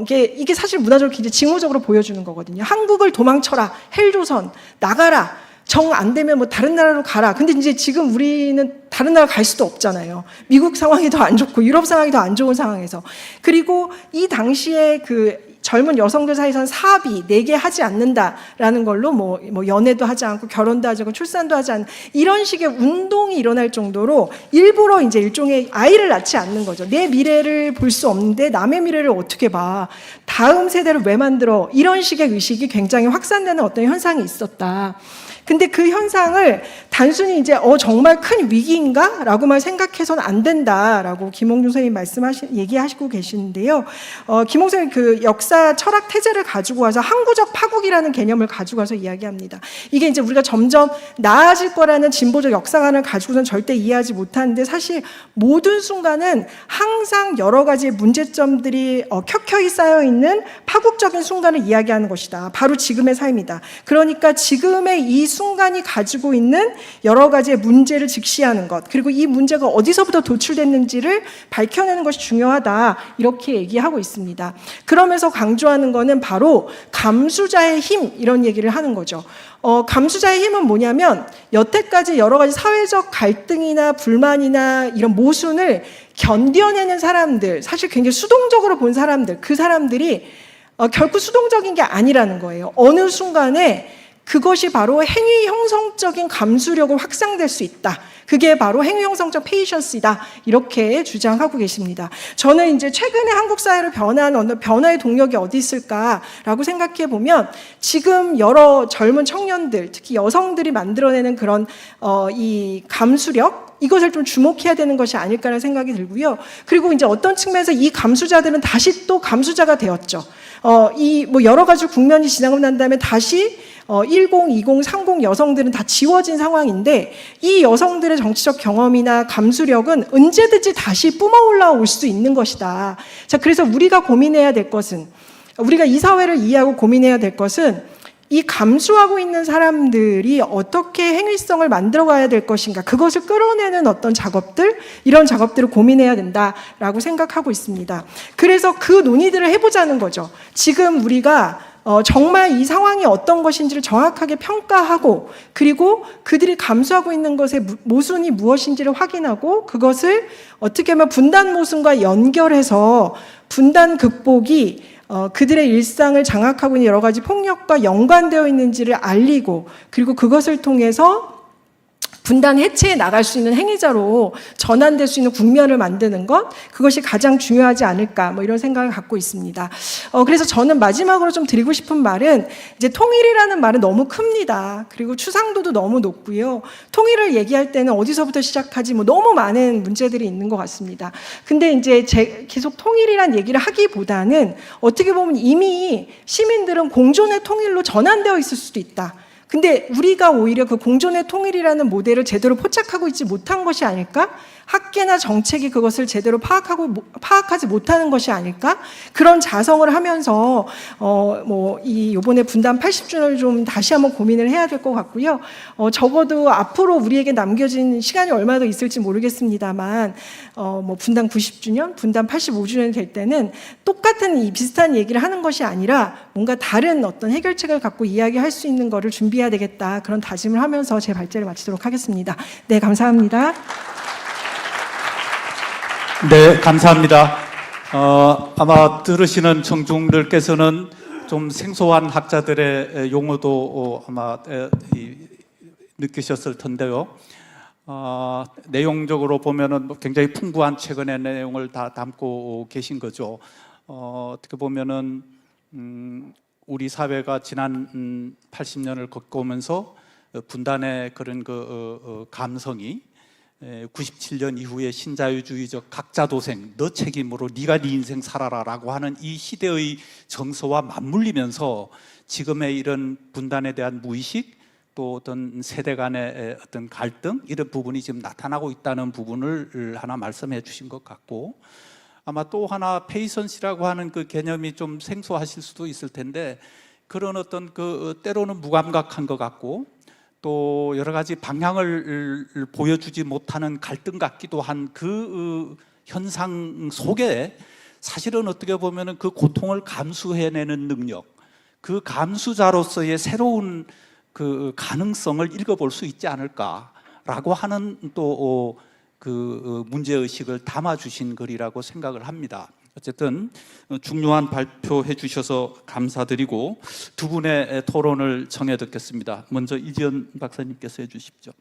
이게 사실 문화적으로 굉장히 징후적으로 보여주는 거거든요. 한국을 도망쳐라, 헬조선 나가라. 정 안 되면 뭐 다른 나라로 가라. 근데 이제 지금 우리는 다른 나라 갈 수도 없잖아요. 미국 상황이 더 안 좋고 유럽 상황이 더 안 좋은 상황에서. 그리고 이 당시에 그 젊은 여성들 사이에서는 사비, 내게 하지 않는다라는 걸로 뭐 연애도 하지 않고 결혼도 하지 않고 출산도 하지 않는 이런 식의 운동이 일어날 정도로 일부러 이제 일종의 아이를 낳지 않는 거죠. 내 미래를 볼 수 없는데 남의 미래를 어떻게 봐. 다음 세대를 왜 만들어. 이런 식의 의식이 굉장히 확산되는 어떤 현상이 있었다. 근데 그 현상을 단순히 이제 정말 큰 위기인가? 라고만 생각해서는 안 된다라고 김홍준 선생님 얘기하시고 계시는데요. 김홍준 선생님 그 역사 철학 태제를 가지고 와서 항구적 파국이라는 개념을 가지고 와서 이야기합니다. 이게 이제 우리가 점점 나아질 거라는 진보적 역사관을 가지고는 절대 이해하지 못하는데 사실 모든 순간은 항상 여러 가지 문제점들이 켜켜이 쌓여있는 파국적인 순간을 이야기하는 것이다. 바로 지금의 삶이다. 그러니까 지금의 이 순간이 가지고 있는 여러 가지의 문제를 직시하는 것, 그리고 이 문제가 어디서부터 도출됐는지를 밝혀내는 것이 중요하다. 이렇게 얘기하고 있습니다. 그러면서 강조하는 것은 바로 감수자의 힘, 이런 얘기를 하는 거죠. 감수자의 힘은 뭐냐면 여태까지 여러 가지 사회적 갈등이나 불만이나 이런 모순을 견뎌내는 사람들, 사실 굉장히 수동적으로 본 사람들, 그 사람들이 결코 수동적인 게 아니라는 거예요. 어느 순간에 그것이 바로 행위 형성적인 감수력으로 확산될 수 있다. 그게 바로 행위 형성적 페이션스이다. 이렇게 주장하고 계십니다. 저는 이제 최근에 한국 사회를 변한 어느 변화의 동력이 어디 있을까라고 생각해 보면 지금 여러 젊은 청년들, 특히 여성들이 만들어내는 그런 이 감수력, 이것을 좀 주목해야 되는 것이 아닐까라는 생각이 들고요. 그리고 이제 어떤 측면에서 이 감수자들은 다시 또 감수자가 되었죠. 이 뭐 여러 가지 국면이 지나고 난 다음에 다시 10, 20, 30 여성들은 다 지워진 상황인데 이 여성들의 정치적 경험이나 감수력은 언제든지 다시 뿜어 올라올 수 있는 것이다. 자, 그래서 우리가 고민해야 될 것은, 우리가 이 사회를 이해하고 고민해야 될 것은 이 감수하고 있는 사람들이 어떻게 행위성을 만들어가야 될 것인가, 그것을 끌어내는 어떤 작업들, 이런 작업들을 고민해야 된다라고 생각하고 있습니다. 그래서 그 논의들을 해보자는 거죠. 지금 우리가 정말 이 상황이 어떤 것인지를 정확하게 평가하고, 그리고 그들이 감수하고 있는 것의 모순이 무엇인지를 확인하고, 그것을 어떻게 하면 분단 모순과 연결해서 분단 극복이 그들의 일상을 장악하고 있는 여러 가지 폭력과 연관되어 있는지를 알리고, 그리고 그것을 통해서 분단 해체해 나갈 수 있는 행위자로 전환될 수 있는 국면을 만드는 것, 그것이 가장 중요하지 않을까, 뭐 이런 생각을 갖고 있습니다. 그래서 저는 마지막으로 좀 드리고 싶은 말은, 이제 통일이라는 말은 너무 큽니다. 그리고 추상도도 너무 높고요. 통일을 얘기할 때는 어디서부터 시작하지, 뭐 너무 많은 문제들이 있는 것 같습니다. 근데 이제 계속 통일이란 얘기를 하기보다는 어떻게 보면 이미 시민들은 공존의 통일로 전환되어 있을 수도 있다. 근데 우리가 오히려 그 공존의 통일이라는 모델을 제대로 포착하고 있지 못한 것이 아닐까? 학계나 정책이 그것을 제대로 파악하지 못하는 것이 아닐까? 그런 자성을 하면서 이번에 분단 80주년을 좀 다시 한번 고민을 해야 될 것 같고요. 적어도 앞으로 우리에게 남겨진 시간이 얼마나 더 있을지 모르겠습니다만, 분단 90주년, 분단 85주년이 될 때는 똑같은 이 비슷한 얘기를 하는 것이 아니라 뭔가 다른 어떤 해결책을 갖고 이야기할 수 있는 것을 준비해야 되겠다, 그런 다짐을 하면서 제 발제를 마치도록 하겠습니다. 네, 감사합니다. 네, 감사합니다. 아마 들으시는 청중들께서는 좀 생소한 학자들의 용어도 아마 느끼셨을 텐데요. 내용적으로 보면은 굉장히 풍부한 최근의 내용을 다 담고 계신 거죠. 어떻게 보면은 우리 사회가 지난 80년을 겪어오면서 분단의 그런 감성이 97년 이후에 신자유주의적 각자도생, 너 책임으로 네가 네 인생 살아라라고 하는 이 시대의 정서와 맞물리면서 지금의 이런 분단에 대한 무의식, 또 어떤 세대 간의 어떤 갈등 이런 부분이 지금 나타나고 있다는 부분을 하나 말씀해 주신 것 같고, 아마 또 하나 페이선시라고 하는 그 개념이 좀 생소하실 수도 있을 텐데, 그런 어떤 그 때로는 무감각한 것 같고 또 여러 가지 방향을 보여주지 못하는 갈등 같기도 한 그 현상 속에 사실은 어떻게 보면은 그 고통을 감수해내는 능력, 그 감수자로서의 새로운 그 가능성을 읽어볼 수 있지 않을까라고 하는 또 그 문제의식을 담아주신 글이라고 생각을 합니다. 어쨌든 중요한 발표해 주셔서 감사드리고 두 분의 토론을 청해 듣겠습니다. 먼저 이지연 박사님께서 해 주십시오.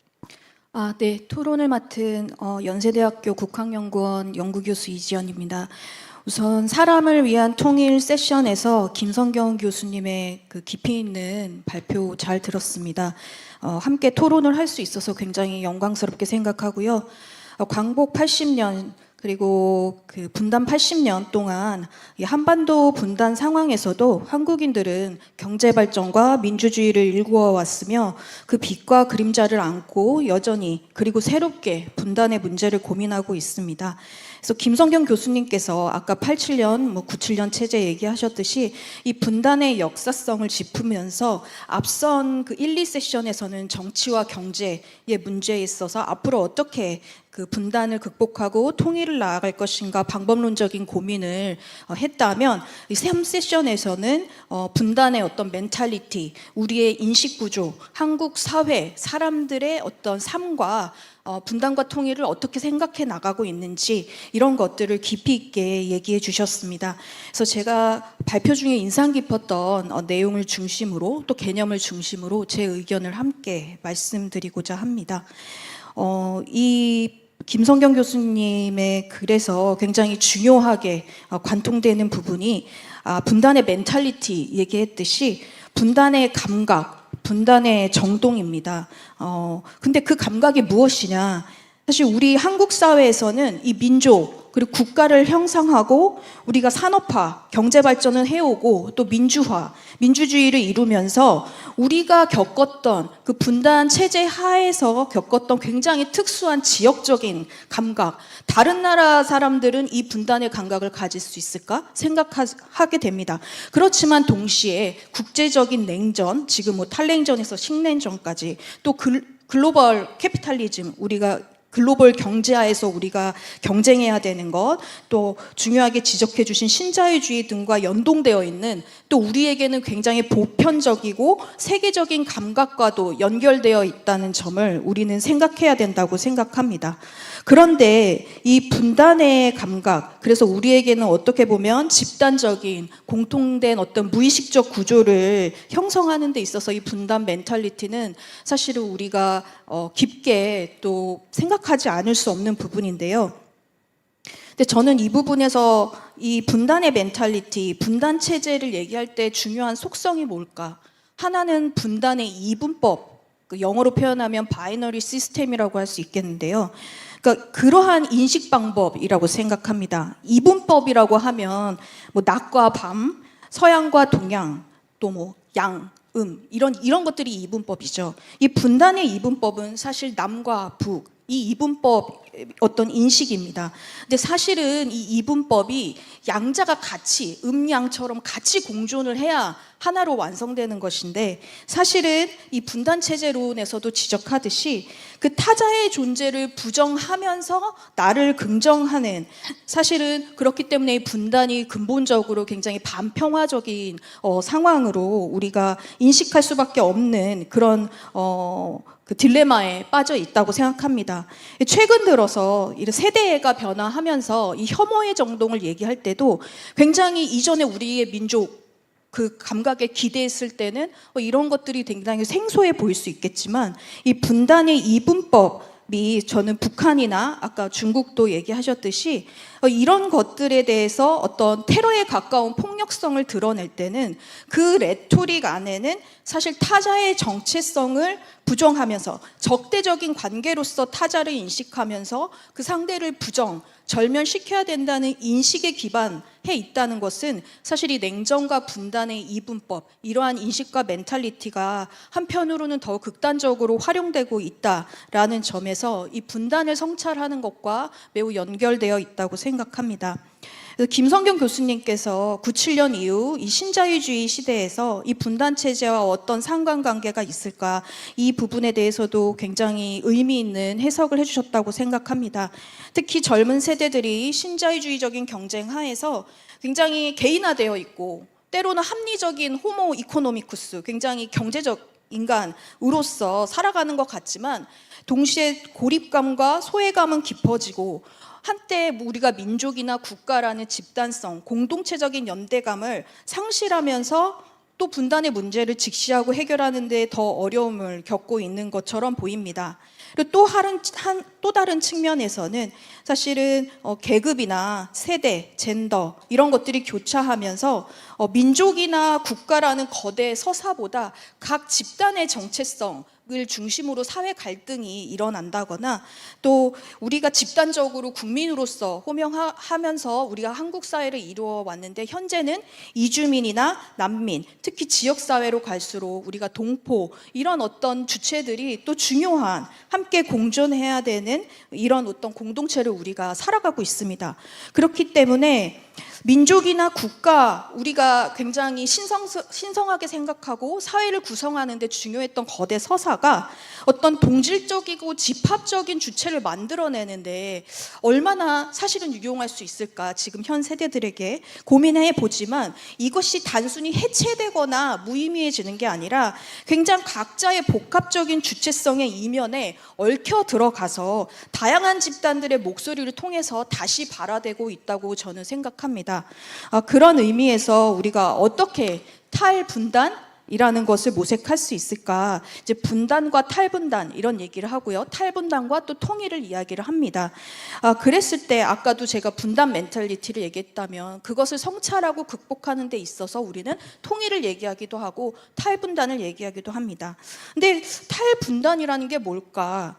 네. 토론을 맡은 연세대학교 국학연구원 연구교수 이지연입니다. 우선 사람을 위한 통일 세션에서 김성경 교수님의 그 깊이 있는 발표 잘 들었습니다. 함께 토론을 할 수 있어서 굉장히 영광스럽게 생각하고요. 광복 80년 그리고 그 분단 80년 동안 이 한반도 분단 상황에서도 한국인들은 경제 발전과 민주주의를 일구어 왔으며 그 빛과 그림자를 안고 여전히 그리고 새롭게 분단의 문제를 고민하고 있습니다. 그래서 김성경 교수님께서 아까 87년, 97년 체제 얘기하셨듯이 이 분단의 역사성을 짚으면서 앞선 그 1, 2세션에서는 정치와 경제의 문제에 있어서 앞으로 어떻게 그 분단을 극복하고 통일을 나아갈 것인가 방법론적인 고민을 했다면 이 3세션에서는 분단의 어떤 멘탈리티, 우리의 인식 구조, 한국 사회, 사람들의 어떤 삶과 분단과 통일을 어떻게 생각해 나가고 있는지 이런 것들을 깊이 있게 얘기해 주셨습니다. 그래서 제가 발표 중에 인상 깊었던 내용을 중심으로 또 개념을 중심으로 제 의견을 함께 말씀드리고자 합니다. 이 김성경 교수님의 글에서 굉장히 중요하게 관통되는 부분이 분단의 멘탈리티 얘기했듯이 분단의 감각, 분단의 정동입니다. 근데 그 감각이 무엇이냐? 사실 우리 한국 사회에서는 이 민족 그리고 국가를 형성하고 우리가 산업화, 경제 발전을 해오고 또 민주화, 민주주의를 이루면서 우리가 겪었던 그 분단 체제 하에서 겪었던 굉장히 특수한 지역적인 감각, 다른 나라 사람들은 이 분단의 감각을 가질 수 있을까 생각하게 됩니다. 그렇지만 동시에 국제적인 냉전, 지금 탈냉전에서 신냉전까지 또 글로벌 캐피탈리즘, 우리가 글로벌 경제하에서 우리가 경쟁해야 되는 것, 또 중요하게 지적해 주신 신자유주의 등과 연동되어 있는 또 우리에게는 굉장히 보편적이고 세계적인 감각과도 연결되어 있다는 점을 우리는 생각해야 된다고 생각합니다. 그런데 이 분단의 감각, 그래서 우리에게는 어떻게 보면 집단적인 공통된 어떤 무의식적 구조를 형성하는 데 있어서 이 분단 멘탈리티는 사실은 우리가 깊게 또 생각하지 않을 수 없는 부분인데요. 근데 저는 이 부분에서 이 분단의 멘탈리티, 분단 체제를 얘기할 때 중요한 속성이 뭘까? 하나는 분단의 이분법, 영어로 표현하면 바이너리 시스템이라고 할 수 있겠는데요. 그러니까 그러한 인식 방법이라고 생각합니다. 이분법이라고 하면 낮과 밤, 서양과 동양, 또 양, 이런 것들이 이분법이죠. 이 분단의 이분법은 사실 남과 북, 이 이분법 어떤 인식입니다. 근데 사실은 이 이분법이 양자가 같이 음양처럼 같이 공존을 해야 하나로 완성되는 것인데, 사실은 이 분단 체제론에서도 지적하듯이 그 타자의 존재를 부정하면서 나를 긍정하는, 사실은 그렇기 때문에 이 분단이 근본적으로 굉장히 반평화적인 상황으로 우리가 인식할 수밖에 없는 그런 그 딜레마에 빠져 있다고 생각합니다. 최근 들어서 세대가 변화하면서 이 혐오의 정동을 얘기할 때도 굉장히 이전에 우리의 민족 그 감각에 기대했을 때는 이런 것들이 굉장히 생소해 보일 수 있겠지만, 이 분단의 이분법이 저는 북한이나 아까 중국도 얘기하셨듯이 이런 것들에 대해서 어떤 테러에 가까운 폭력성을 드러낼 때는 그 레토릭 안에는 사실 타자의 정체성을 부정하면서 적대적인 관계로서 타자를 인식하면서 그 상대를 절면시켜야 된다는 인식에 있다는 것은 사실 이 냉전과 분단의 이분법, 이러한 인식과 멘탈리티가 한편으로는 더 극단적으로 활용되고 있다라는 점에서 이 분단을 성찰하는 것과 매우 연결되어 있다고 생각합니다. 그래서 김성경 교수님께서 97년 이후 이 신자유주의 시대에서 이 분단 체제와 어떤 상관관계가 있을까, 이 부분에 대해서도 굉장히 의미 있는 해석을 해주셨다고 생각합니다. 특히 젊은 세대들이 신자유주의적인 경쟁 하에서 굉장히 개인화되어 있고 때로는 합리적인 호모 이코노미쿠스, 굉장히 경제적 인간으로서 살아가는 것 같지만 동시에 고립감과 소외감은 깊어지고 한때 우리가 민족이나 국가라는 집단성, 공동체적인 연대감을 상실하면서 또 분단의 문제를 직시하고 해결하는 데 더 어려움을 겪고 있는 것처럼 보입니다. 그리고 또 다른 측면에서는 사실은 계급이나 세대, 젠더 이런 것들이 교차하면서 민족이나 국가라는 거대 서사보다 각 집단의 정체성 을 중심으로 사회 갈등이 일어난다거나 또 우리가 집단적으로 국민으로서 호명하면서 우리가 한국 사회를 이루어 왔는데 현재는 이주민이나 난민, 특히 지역사회로 갈수록 우리가 동포 이런 어떤 주체들이 또 중요한 함께 공존해야 되는 이런 어떤 공동체를 우리가 살아가고 있습니다. 그렇기 때문에 민족이나 국가, 우리가 굉장히 신성하게 생각하고 사회를 구성하는 데 중요했던 거대 서사가 어떤 동질적이고 집합적인 주체를 만들어내는데 얼마나 사실은 유용할 수 있을까, 지금 현 세대들에게 고민해 보지만 이것이 단순히 해체되거나 무의미해지는 게 아니라 굉장히 각자의 복합적인 주체성의 이면에 얽혀 들어가서 다양한 집단들의 목소리를 통해서 다시 발화되고 있다고 저는 생각합니다. 그런 의미에서 우리가 어떻게 탈분단이라는 것을 모색할 수 있을까? 이제 분단과 탈분단 이런 얘기를 하고요. 탈분단과 또 통일을 이야기를 합니다. 그랬을 때 아까도 제가 분단 멘탈리티를 얘기했다면 그것을 성찰하고 극복하는 데 있어서 우리는 통일을 얘기하기도 하고 탈분단을 얘기하기도 합니다. 근데 탈분단이라는 게 뭘까?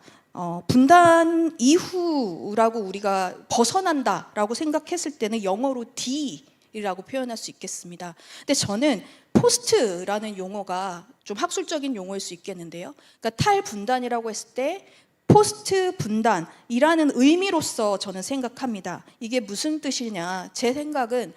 분단 이후라고 우리가 벗어난다라고 생각했을 때는 영어로 D이라고 표현할 수 있겠습니다. 근데 저는 포스트라는 용어가 좀 학술적인 용어일 수 있겠는데요. 그러니까 탈분단이라고 했을 때 포스트 분단이라는 의미로서 저는 생각합니다. 이게 무슨 뜻이냐? 제 생각은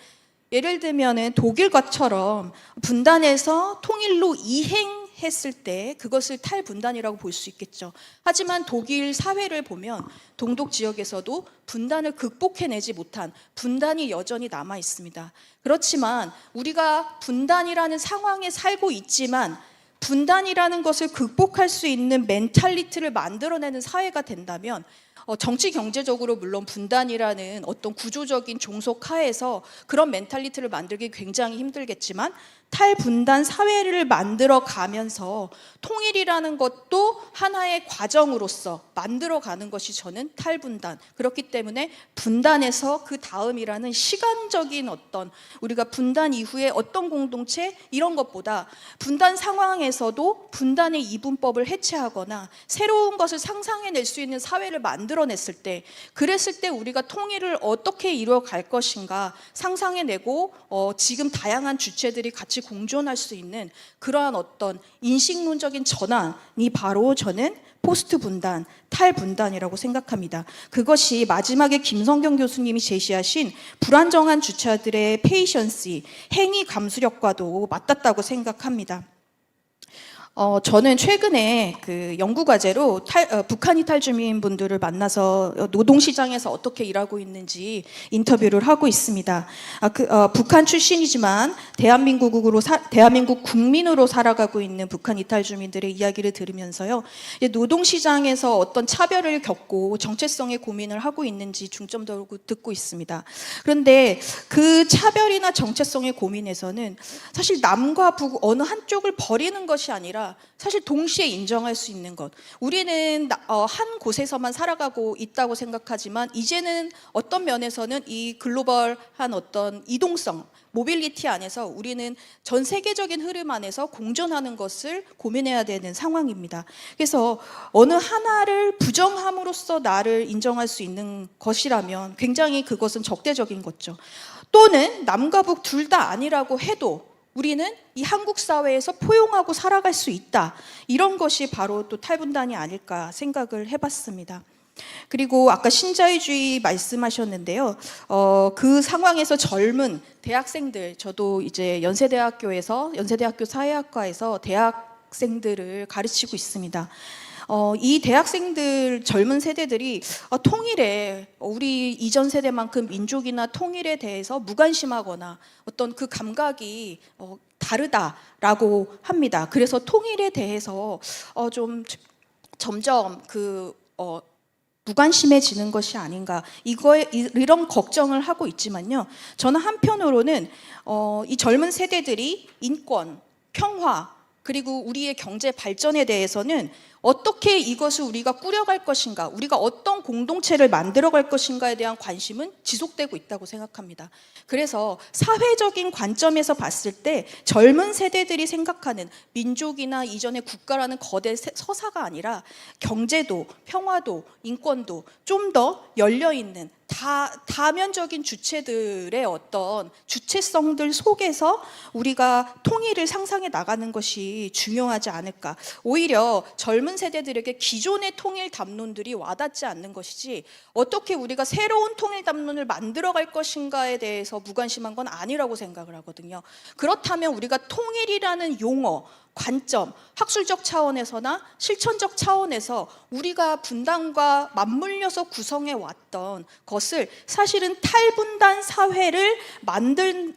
예를 들면은 독일과처럼 분단에서 통일로 이행했을 때 그것을 탈분단이라고 볼 수 있겠죠. 하지만 독일 사회를 보면 동독 지역에서도 분단을 극복해내지 못한 분단이 여전히 남아 있습니다. 그렇지만 우리가 분단이라는 상황에 살고 있지만 분단이라는 것을 극복할 수 있는 멘탈리티를 만들어내는 사회가 된다면 정치 경제적으로 물론 분단이라는 어떤 구조적인 종속 하에서 그런 멘탈리티를 만들기 굉장히 힘들겠지만 탈분단 사회를 만들어 가면서 통일이라는 것도 하나의 과정으로서 만들어 가는 것이 저는 탈분단. 그렇기 때문에 분단에서 그 다음이라는 시간적인 어떤 우리가 분단 이후에 어떤 공동체 이런 것보다 분단 상황에서도 분단의 이분법을 해체하거나 새로운 것을 상상해낼 수 있는 사회를 만들어냈을 때 그랬을 때 우리가 통일을 어떻게 이루어 갈 것인가 상상해내고 지금 다양한 주체들이 같이 공존할 수 있는 그러한 어떤 인식론적인 전환이 바로 저는 포스트 분단, 탈분단이라고 생각합니다. 그것이 마지막에 김성경 교수님이 제시하신 불안정한 주체들의 페이션시, 행위 감수력과도 맞닿다고 생각합니다. 저는 최근에 그 연구과제로 북한 이탈 주민분들을 만나서 노동시장에서 어떻게 일하고 있는지 인터뷰를 하고 있습니다. 북한 출신이지만 대한민국 국민으로 살아가고 있는 북한 이탈 주민들의 이야기를 들으면서요. 노동시장에서 어떤 차별을 겪고 정체성의 고민을 하고 있는지 중점적으로 듣고 있습니다. 그런데 그 차별이나 정체성의 고민에서는 사실 남과 북 어느 한쪽을 버리는 것이 아니라 아니라 사실 동시에 인정할 수 있는 것. 우리는 한 곳에서만 살아가고 있다고 생각하지만 이제는 어떤 면에서는 이 글로벌한 어떤 이동성, 모빌리티 안에서 우리는 전 세계적인 흐름 안에서 공존하는 것을 고민해야 되는 상황입니다. 그래서 어느 하나를 부정함으로써 나를 인정할 수 있는 것이라면 굉장히 그것은 적대적인 거죠. 또는 남과 북 둘 다 아니라고 해도 우리는 이 한국 사회에서 포용하고 살아갈 수 있다. 이런 것이 바로 또 탈분단이 아닐까 생각을 해봤습니다. 그리고 아까 신자유주의 말씀하셨는데요. 그 상황에서 젊은 대학생들, 저도 이제 연세대학교 사회학과에서 대학생들을 가르치고 있습니다. 이 대학생들, 젊은 세대들이 통일에, 우리 이전 세대만큼 민족이나 통일에 대해서 무관심하거나 어떤 그 감각이 다르다라고 합니다. 그래서 통일에 대해서 좀 점점 무관심해지는 것이 아닌가, 이런 걱정을 하고 있지만요. 저는 한편으로는 이 젊은 세대들이 인권, 평화, 그리고 우리의 경제 발전에 대해서는 어떻게 이것을 우리가 꾸려갈 것인가, 우리가 어떤 공동체를 만들어갈 것인가에 대한 관심은 지속되고 있다고 생각합니다. 그래서 사회적인 관점에서 봤을 때 젊은 세대들이 생각하는 민족이나 이전의 국가라는 거대 서사가 아니라 경제도, 평화도, 인권도 좀 더 열려있는 다면적인 주체들의 어떤 주체성들 속에서 우리가 통일을 상상해 나가는 것이 중요하지 않을까. 오히려 젊은 세대들에게 기존의 통일 담론들이 와닿지 않는 것이지 어떻게 우리가 새로운 통일 담론을 만들어갈 것인가에 대해서 무관심한 건 아니라고 생각을 하거든요. 그렇다면 우리가 통일이라는 용어, 관점, 학술적 차원에서나 실천적 차원에서 우리가 분단과 맞물려서 구성해 왔던 것을 사실은 탈분단 사회를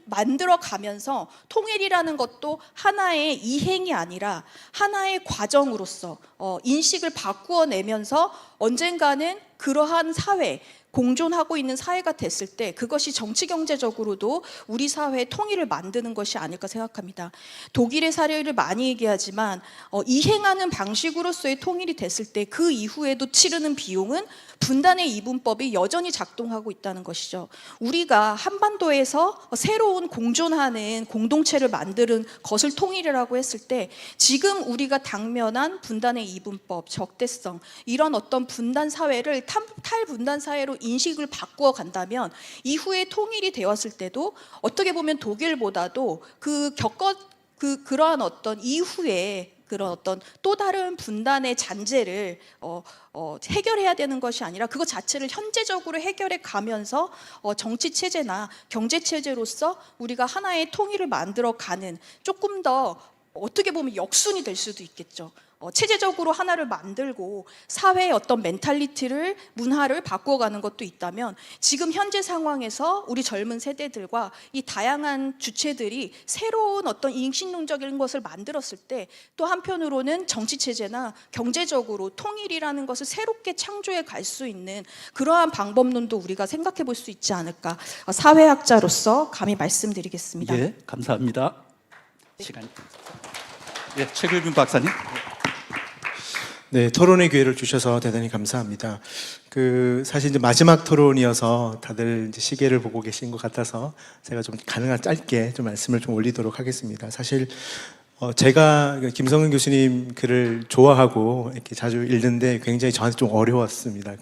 만들어 가면서 통일이라는 것도 하나의 이행이 아니라 하나의 과정으로서 인식을 바꾸어 내면서 언젠가는 그러한 사회, 공존하고 있는 사회가 됐을 때 그것이 정치 경제적으로도 우리 사회의 통일을 만드는 것이 아닐까 생각합니다. 독일의 사례를 많이 얘기하지만 이행하는 방식으로서의 통일이 됐을 때 그 이후에도 치르는 비용은 분단의 이분법이 여전히 작동하고 있다는 것이죠. 우리가 한반도에서 새로운 공존하는 공동체를 만드는 것을 통일이라고 했을 때 지금 우리가 당면한 분단의 이분법, 적대성, 이런 어떤 분단 사회를 탈분단 사회로 인식을 바꾸어 간다면 이후에 통일이 되었을 때도 어떻게 보면 독일보다도 그러한 어떤 이후에 그런 어떤 또 다른 분단의 잔재를 해결해야 되는 것이 아니라 그것 자체를 현재적으로 해결해 가면서 정치 체제나 경제 체제로서 우리가 하나의 통일을 만들어 가는 조금 더 어떻게 보면 역순이 될 수도 있겠죠. 체제적으로 하나를 만들고 사회의 어떤 멘탈리티를, 문화를 바꿔가는 것도 있다면 지금 현재 상황에서 우리 젊은 세대들과 이 다양한 주체들이 새로운 어떤 인식론적인 것을 만들었을 때 또 한편으로는 정치체제나 경제적으로 통일이라는 것을 새롭게 창조해 갈 수 있는 그러한 방법론도 우리가 생각해 볼 수 있지 않을까, 사회학자로서 감히 말씀드리겠습니다. 예, 감사합니다. 시간이. 예, 최길균 박사님. 네, 토론의 기회를 주셔서 대단히 감사합니다. 사실 이제 마지막 토론이어서 다들 이제 시계를 보고 계신 것 같아서 제가 좀 가능한 짧게 좀 말씀을 좀 올리도록 하겠습니다. 사실 제가 김성근 교수님 글을 좋아하고 이렇게 자주 읽는데 굉장히 저한테 좀 어려웠습니다.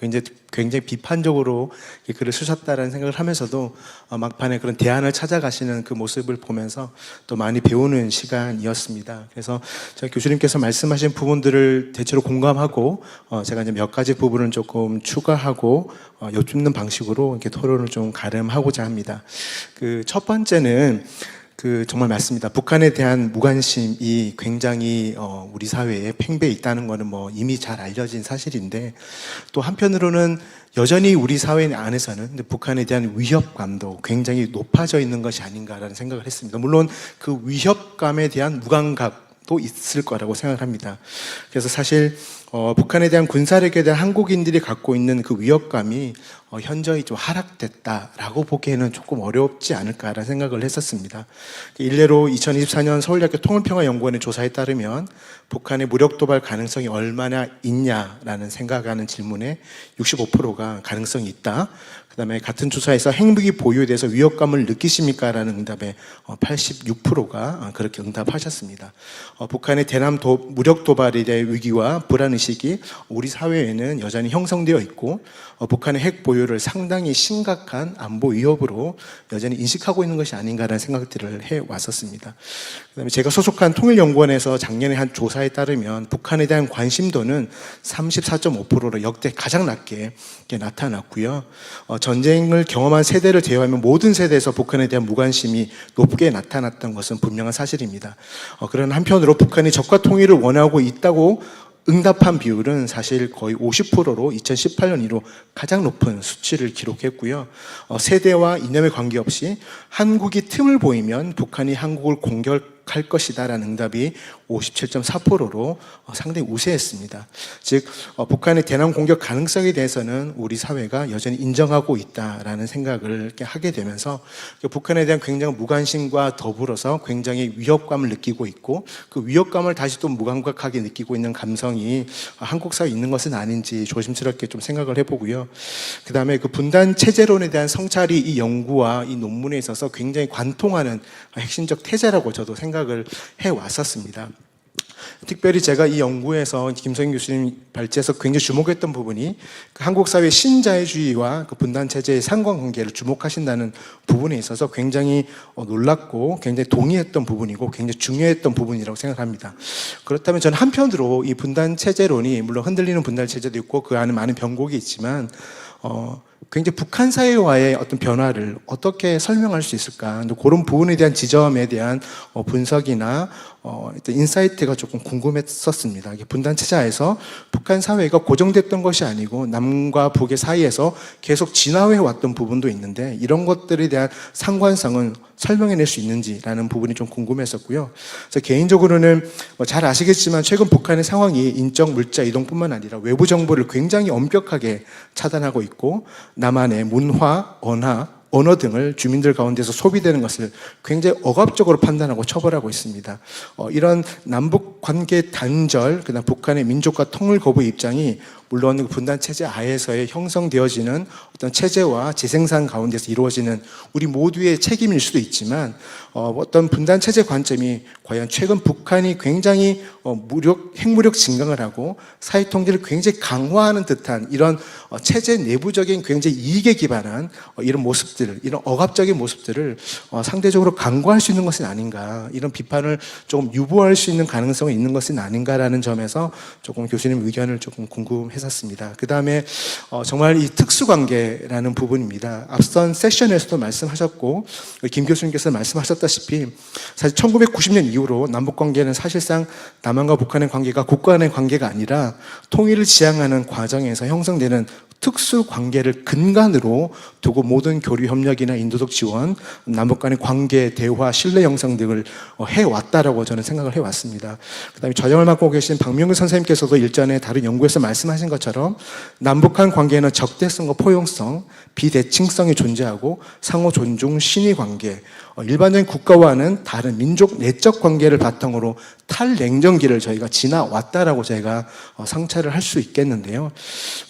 굉장히 비판적으로 글을 쓰셨다라는 생각을 하면서도 막판에 그런 대안을 찾아가시는 그 모습을 보면서 또 많이 배우는 시간이었습니다. 그래서 제가 교수님께서 말씀하신 부분들을 대체로 공감하고 제가 이제 몇 가지 부분을 조금 추가하고 여쭙는 방식으로 이렇게 토론을 좀 가름하고자 합니다. 첫 번째는 정말 맞습니다. 북한에 대한 무관심이 굉장히 우리 사회에 팽배해 있다는 거는 뭐 이미 잘 알려진 사실인데 또 한편으로는 여전히 우리 사회 안에서는 북한에 대한 위협감도 굉장히 높아져 있는 것이 아닌가라는 생각을 했습니다. 물론 그 위협감에 대한 무감각 또 있을 거라고 생각합니다. 그래서 사실 북한에 대한 군사력에 대한 한국인들이 갖고 있는 그 위협감이 현저히 좀 하락됐다라고 보기에는 조금 어렵지 않을까라는 생각을 했었습니다. 일례로 2024년 서울대학교 통일평화연구원의 조사에 따르면 북한의 무력 도발 가능성이 얼마나 있냐라는 생각하는 질문에 65%가 가능성이 있다. 그다음에 같은 조사에서 핵무기 보유에 대해서 위협감을 느끼십니까? 라는 응답에 86%가 그렇게 응답하셨습니다. 북한의 대남 무력 도발에 대한 위기와 불안의식이 우리 사회에는 여전히 형성되어 있고 북한의 핵 보유를 상당히 심각한 안보 위협으로 여전히 인식하고 있는 것이 아닌가라는 생각들을 해왔었습니다. 그다음에 제가 소속한 통일연구원에서 작년에 한 조사에 따르면 북한에 대한 관심도는 34.5%로 역대 가장 낮게 나타났고요. 전쟁을 경험한 세대를 제외하면 모든 세대에서 북한에 대한 무관심이 높게 나타났던 것은 분명한 사실입니다. 그런 한편으로 북한이 적과 통일을 원하고 있다고 응답한 비율은 사실 거의 50%로 2018년 이후 가장 높은 수치를 기록했고요. 세대와 이념에 관계없이 한국이 틈을 보이면 북한이 한국을 공격할 것이다라는 응답이 57.4%로 상당히 우세했습니다. 즉 북한의 대남 공격 가능성에 대해서는 우리 사회가 여전히 인정하고 있다라는 생각을 하게 되면서 북한에 대한 굉장한 무관심과 더불어서 굉장히 위협감을 느끼고 있고 그 위협감을 다시 또 무감각하게 느끼고 있는 감성이 한국 사회에 있는 것은 아닌지 조심스럽게 좀 생각을 해보고요. 그 다음에 그 분단 체제론에 대한 성찰이 이 연구와 이 논문에 있어서 굉장히 관통하는 핵심적 태제라고 저도 생각을 해왔었습니다. 특별히 제가 이 연구에서 김성인 교수님 발제해서 굉장히 주목했던 부분이 그 한국 사회의 신자유주의와 그 분단 체제의 상관관계를 주목하신다는 부분에 있어서 굉장히 놀랍고 굉장히 동의했던 부분이고 굉장히 중요했던 부분이라고 생각합니다. 그렇다면 저는 한편으로 이 분단 체제론이 물론 흔들리는 분단 체제도 있고 그 안에 많은 변곡이 있지만 굉장히 북한 사회와의 어떤 변화를 어떻게 설명할 수 있을까? 그런 부분에 대한 지점에 대한 분석이나 인사이트가 조금 궁금했었습니다. 분단 체제하에서 북한 사회가 고정됐던 것이 아니고 남과 북의 사이에서 계속 진화해 왔던 부분도 있는데 이런 것들에 대한 상관성은 설명해낼 수 있는지라는 부분이 좀 궁금했었고요. 그래서 개인적으로는 잘 아시겠지만 최근 북한의 상황이 인적 물자 이동뿐만 아니라 외부 정보를 굉장히 엄격하게 차단하고 있고 남한의 문화, 언어 등을 주민들 가운데서 소비되는 것을 굉장히 억압적으로 판단하고 처벌하고 있습니다. 이런 남북 관계 단절, 그다음 북한의 민족과 통일 거부의 입장이 물론 분단 체제 하에서의 형성되어지는 어떤 체제와 재생산 가운데서 이루어지는 우리 모두의 책임일 수도 있지만 어떤 분단 체제 관점이 과연 최근 북한이 굉장히 핵무력 증강을 하고 사회 통제를 굉장히 강화하는 듯한 이런 체제 내부적인 굉장히 이익에 기반한 이런 모습들, 이런 억압적인 모습들을 상대적으로 강구할 수 있는 것은 아닌가, 이런 비판을 조금 유보할 수 있는 가능성이 있는 것은 아닌가라는 점에서 조금 교수님 의견을 조금 궁금했었습니다. 그 다음에 정말 이 특수관계라는 부분입니다. 앞선 세션에서도 말씀하셨고 김 교수님께서 말씀하셨다시피 사실 1990년 이후로 남북관계는 사실상 남한과 북한의 관계가 국가 간의 관계가 아니라 통일을 지향하는 과정에서 형성되는 특수 관계를 근간으로 두고 모든 교류 협력이나 인도적 지원, 남북 간의 관계, 대화, 신뢰 형성 등을 해왔다라고 저는 생각을 해왔습니다. 그다음에 저장을 맡고 계신 박명근 선생님께서도 일전에 다른 연구에서 말씀하신 것처럼 남북한 관계는 적대성과 포용성, 비대칭성이 존재하고 상호 존중, 신의 관계, 일반적인 국가와는 다른 민족 내적 관계를 바탕으로 탈냉전기를 저희가 지나왔다라고 저희가 상찰을 할 수 있겠는데요.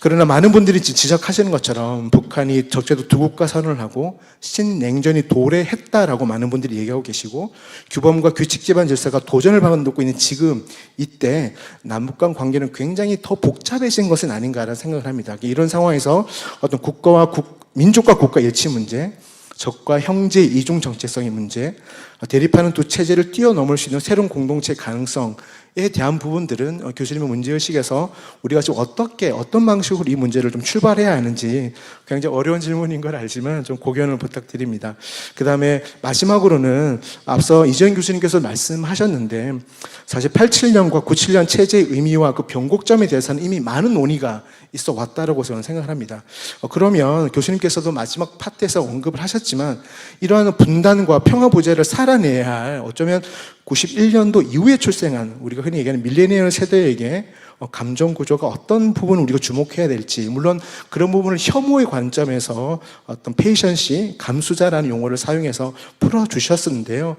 그러나 많은 분들이 지적하시는 것처럼 북한이 적재도 두 국가 선언을 하고 신냉전이 도래했다라고 많은 분들이 얘기하고 계시고 규범과 규칙 기반 질서가 도전을 받고 있는 지금 이때 남북 간 관계는 굉장히 더 복잡해진 것은 아닌가라는 생각을 합니다. 이런 상황에서 어떤 국가와 민족과 국가 일치 문제, 적과 형제 이중 정체성의 문제, 대립하는 두 체제를 뛰어넘을 수 있는 새로운 공동체 가능성에 대한 부분들은 교수님의 문제의식에서 우리가 좀 어떤 방식으로 이 문제를 좀 출발해야 하는지 굉장히 어려운 질문인 걸 알지만 좀 고견을 부탁드립니다. 그 다음에 마지막으로는 앞서 이재현 교수님께서 말씀하셨는데 사실 87년과 97년 체제의 의미와 그 변곡점에 대해서는 이미 많은 논의가 있어 왔다라고 저는 생각을 합니다. 그러면 교수님께서도 마지막 파트에서 언급을 하셨지만 이러한 분단과 평화 부재를 살아내야 할 어쩌면 91년도 이후에 출생한 우리가 흔히 얘기하는 밀레니얼 세대에게 감정 구조가 어떤 부분을 우리가 주목해야 될지, 물론 그런 부분을 혐오의 관점에서 어떤 페이션시, 감수자라는 용어를 사용해서 풀어주셨었는데요.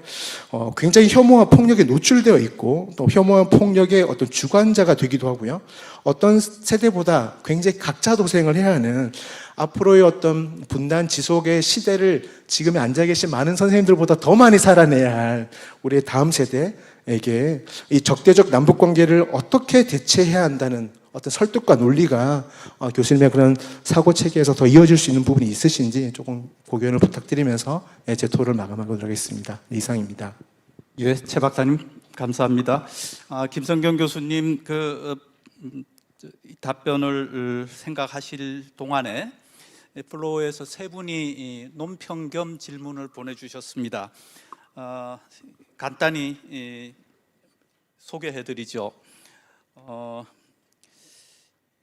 굉장히 혐오와 폭력에 노출되어 있고 또 혐오와 폭력의 어떤 주관자가 되기도 하고요. 어떤 세대보다 굉장히 각자 도생을 해야 하는 앞으로의 어떤 분단 지속의 시대를 지금에 앉아 계신 많은 선생님들보다 더 많이 살아내야 할 우리의 다음 세대에게 이 적대적 남북 관계를 어떻게 대체해야 한다는 어떤 설득과 논리가 교수님의 그런 사고 체계에서 더 이어질 수 있는 부분이 있으신지 조금 고견을 부탁드리면서 제 토론을 마감하도록 하겠습니다. 이상입니다. 예, 최 박사님 감사합니다. 김성경 교수님 이 답변을 생각하실 동안에 플로어에서 세 분이 논평 겸 질문을 보내주셨습니다. 간단히 소개해드리죠.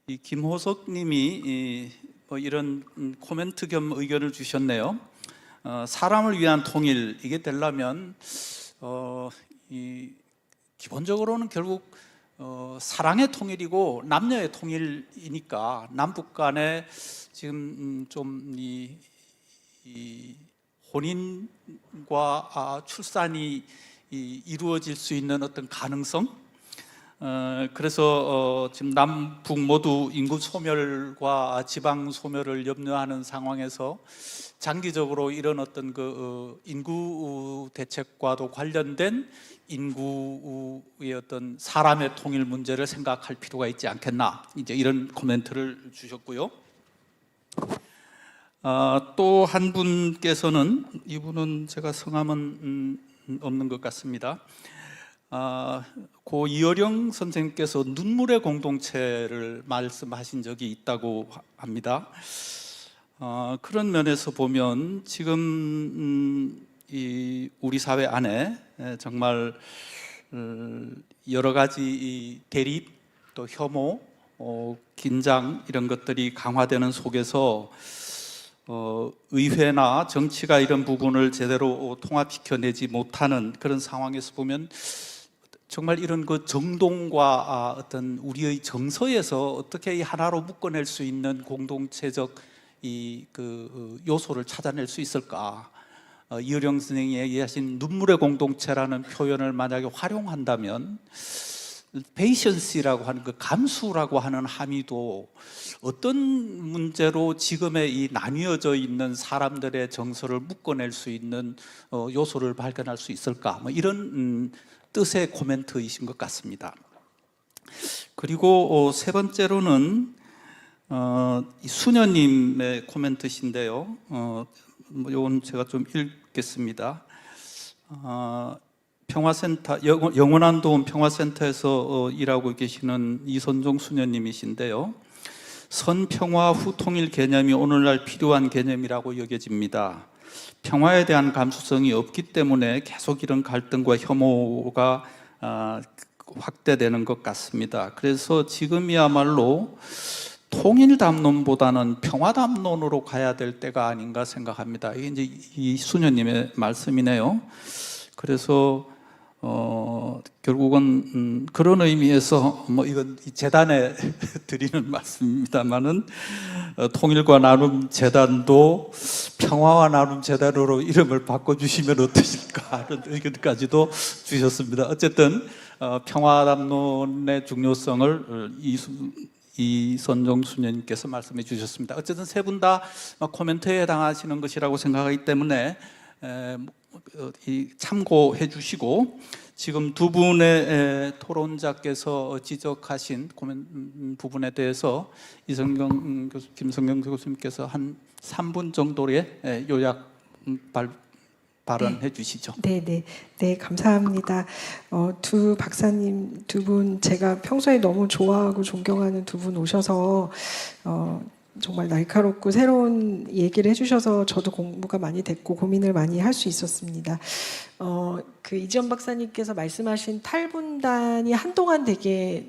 이 김호석 님이 이런 코멘트 겸 의견을 주셨네요. 사람을 위한 통일, 이게 되려면 기본적으로는 결국 사랑의 통일이고 남녀의 통일이니까 남북 간에 지금 좀 이 혼인과 출산이 이루어질 수 있는 어떤 가능성, 그래서 지금 남북 모두 인구 소멸과 지방 소멸을 염려하는 상황에서 장기적으로 이런 어떤 인구 대책과도 관련된 인구의 어떤 사람의 통일 문제를 생각할 필요가 있지 않겠나, 이제 이런 코멘트를 주셨고요. 또 한 분께서는, 이분은 제가 성함은 없는 것 같습니다. 고 이어령 선생님께서 눈물의 공동체를 말씀하신 적이 있다고 합니다. 그런 면에서 보면 지금 우리 사회 안에 정말 여러 가지 대립, 또 혐오, 긴장 이런 것들이 강화되는 속에서 의회나 정치가 이런 부분을 제대로 통합시켜내지 못하는 그런 상황에서 보면 정말 이런 정동과 어떤 우리의 정서에서 어떻게 이 하나로 묶어낼 수 있는 공동체적 요소를 찾아낼 수 있을까? 이어령 선생님이 얘기하신 눈물의 공동체라는 표현을 만약에 활용한다면 페이션시라고 하는 감수라고 하는 함의도 어떤 문제로 지금의 이 나뉘어져 있는 사람들의 정서를 묶어낼 수 있는 요소를 발견할 수 있을까? 이런 뜻의 코멘트이신 것 같습니다. 그리고 세 번째로는 수녀님의 코멘트신데요. 이건 제가 좀 읽겠습니다. 평화센터, 영원한 도움 평화센터에서 일하고 계시는 이선종 수녀님이신데요. 선평화 후 통일 개념이 오늘날 필요한 개념이라고 여겨집니다. 평화에 대한 감수성이 없기 때문에 계속 이런 갈등과 혐오가 확대되는 것 같습니다. 그래서 지금이야말로 통일 담론보다는 평화 담론으로 가야 될 때가 아닌가 생각합니다. 이게 이제 이 수녀님의 말씀이네요. 그래서 결국은 그런 의미에서 이건 재단에 드리는 말씀입니다만은 통일과 나눔 재단도 평화와 나눔 재단으로 이름을 바꿔주시면 어떠실까 하는 의견까지도 주셨습니다. 어쨌든 평화 담론의 중요성을 이선종 수녀님께서 말씀해 주셨습니다. 어쨌든 세 분 다 코멘트에 해당하시는 것이라고 생각하기 때문에 참고해 주시고, 지금 두 분의 토론자께서 지적하신 부분에 대해서 김성경 교수님께서 한 3분 정도의 요약 발언해 주시죠. 네, 감사합니다. 두 박사님 두 분, 제가 평소에 너무 좋아하고 존경하는 두 분 오셔서 정말 날카롭고 새로운 얘기를 해주셔서 저도 공부가 많이 됐고 고민을 많이 할 수 있었습니다. 이지연 박사님께서 말씀하신 탈분단이 한동안 되게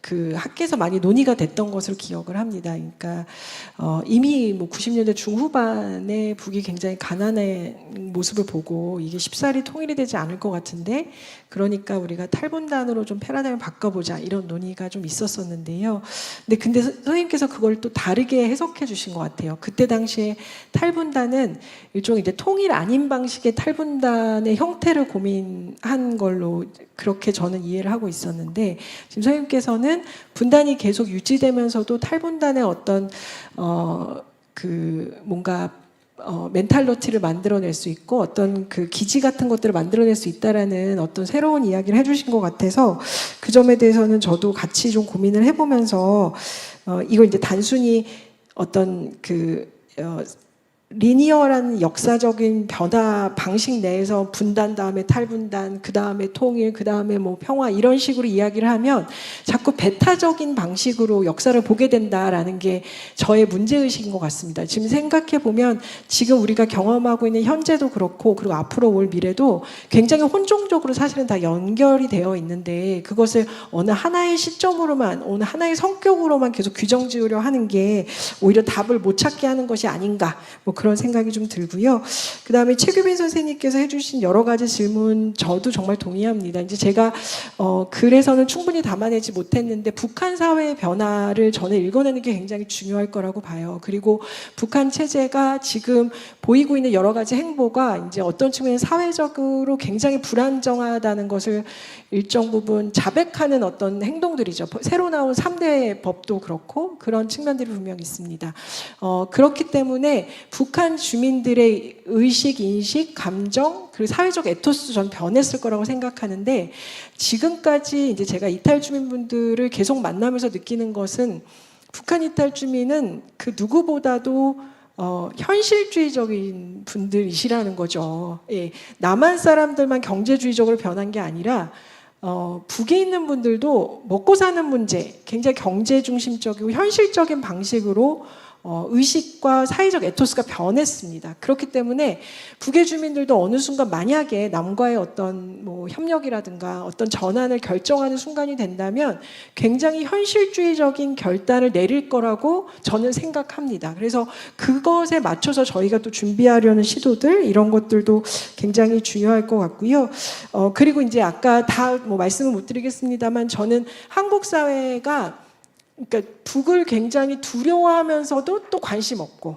그 학계에서 많이 논의가 됐던 것으로 기억을 합니다. 그러니까 이미 뭐 90년대 중후반에 북이 굉장히 가난한 모습을 보고 이게 쉽사리 통일이 되지 않을 것 같은데, 그러니까 우리가 탈분단으로 좀 패러다임을 바꿔보자, 이런 논의가 좀 있었었는데요. 근데 선생님께서 그걸 또 다르게 해석해 주신 것 같아요. 그때 당시에 탈분단은 일종의 이제 통일 아닌 방식의 탈분단의 형태를 고민한 걸로 그렇게 저는 이해를 하고 있었는데, 지금 선생님께서는 분단이 계속 유지되면서도 탈분단의 어떤 그 뭔가 멘탈러티를 만들어낼 수 있고 어떤 그 기지 같은 것들을 만들어낼 수 있다라는 어떤 새로운 이야기를 해주신 것 같아서, 그 점에 대해서는 저도 같이 좀 고민을 해보면서 이걸 이제 단순히 어떤 그 리니어한 역사적인 변화 방식 내에서 분단 다음에 탈분단, 그 다음에 통일, 그 다음에 뭐 평화, 이런 식으로 이야기를 하면 자꾸 배타적인 방식으로 역사를 보게 된다라는 게 저의 문제의식인 것 같습니다. 지금 생각해 보면 지금 우리가 경험하고 있는 현재도 그렇고, 그리고 앞으로 올 미래도 굉장히 혼종적으로 사실은 다 연결이 되어 있는데, 그것을 어느 하나의 시점으로만, 어느 하나의 성격으로만 계속 규정 지으려 하는 게 오히려 답을 못 찾게 하는 것이 아닌가, 뭐 그런 생각이 좀 들고요. 그 다음에 최규빈 선생님께서 해주신 여러 가지 질문, 저도 정말 동의합니다. 이제 제가 글에서는 충분히 담아내지 못했는데, 북한 사회의 변화를 저는 읽어내는 게 굉장히 중요할 거라고 봐요. 그리고 북한 체제가 지금 보이고 있는 여러 가지 행보가 이제 어떤 측면에 사회적으로 굉장히 불안정하다는 것을 일정 부분 자백하는 어떤 행동들이죠. 새로 나온 3대 법도 그렇고 그런 측면들이 분명히 있습니다. 그렇기 때문에 북한 주민들의 의식, 인식, 감정, 그리고 사회적 에토스도 저는 변했을 거라고 생각하는데, 지금까지 이제 제가 이탈 주민분들을 계속 만나면서 느끼는 것은, 북한 이탈 주민은 그 누구보다도 현실주의적인 분들이시라는 거죠. 예, 남한 사람들만 경제주의적으로 변한 게 아니라 북에 있는 분들도 먹고 사는 문제, 굉장히 경제 중심적이고 현실적인 방식으로 의식과 사회적 에토스가 변했습니다. 그렇기 때문에 북의 주민들도 어느 순간 만약에 남과의 어떤 뭐 협력이라든가 어떤 전환을 결정하는 순간이 된다면 굉장히 현실주의적인 결단을 내릴 거라고 저는 생각합니다. 그래서 그것에 맞춰서 저희가 또 준비하려는 시도들, 이런 것들도 굉장히 중요할 것 같고요. 그리고 이제 아까 다 뭐 말씀을 못 드리겠습니다만, 저는 한국 사회가 그러니까 북을 굉장히 두려워하면서도 또 관심 없고,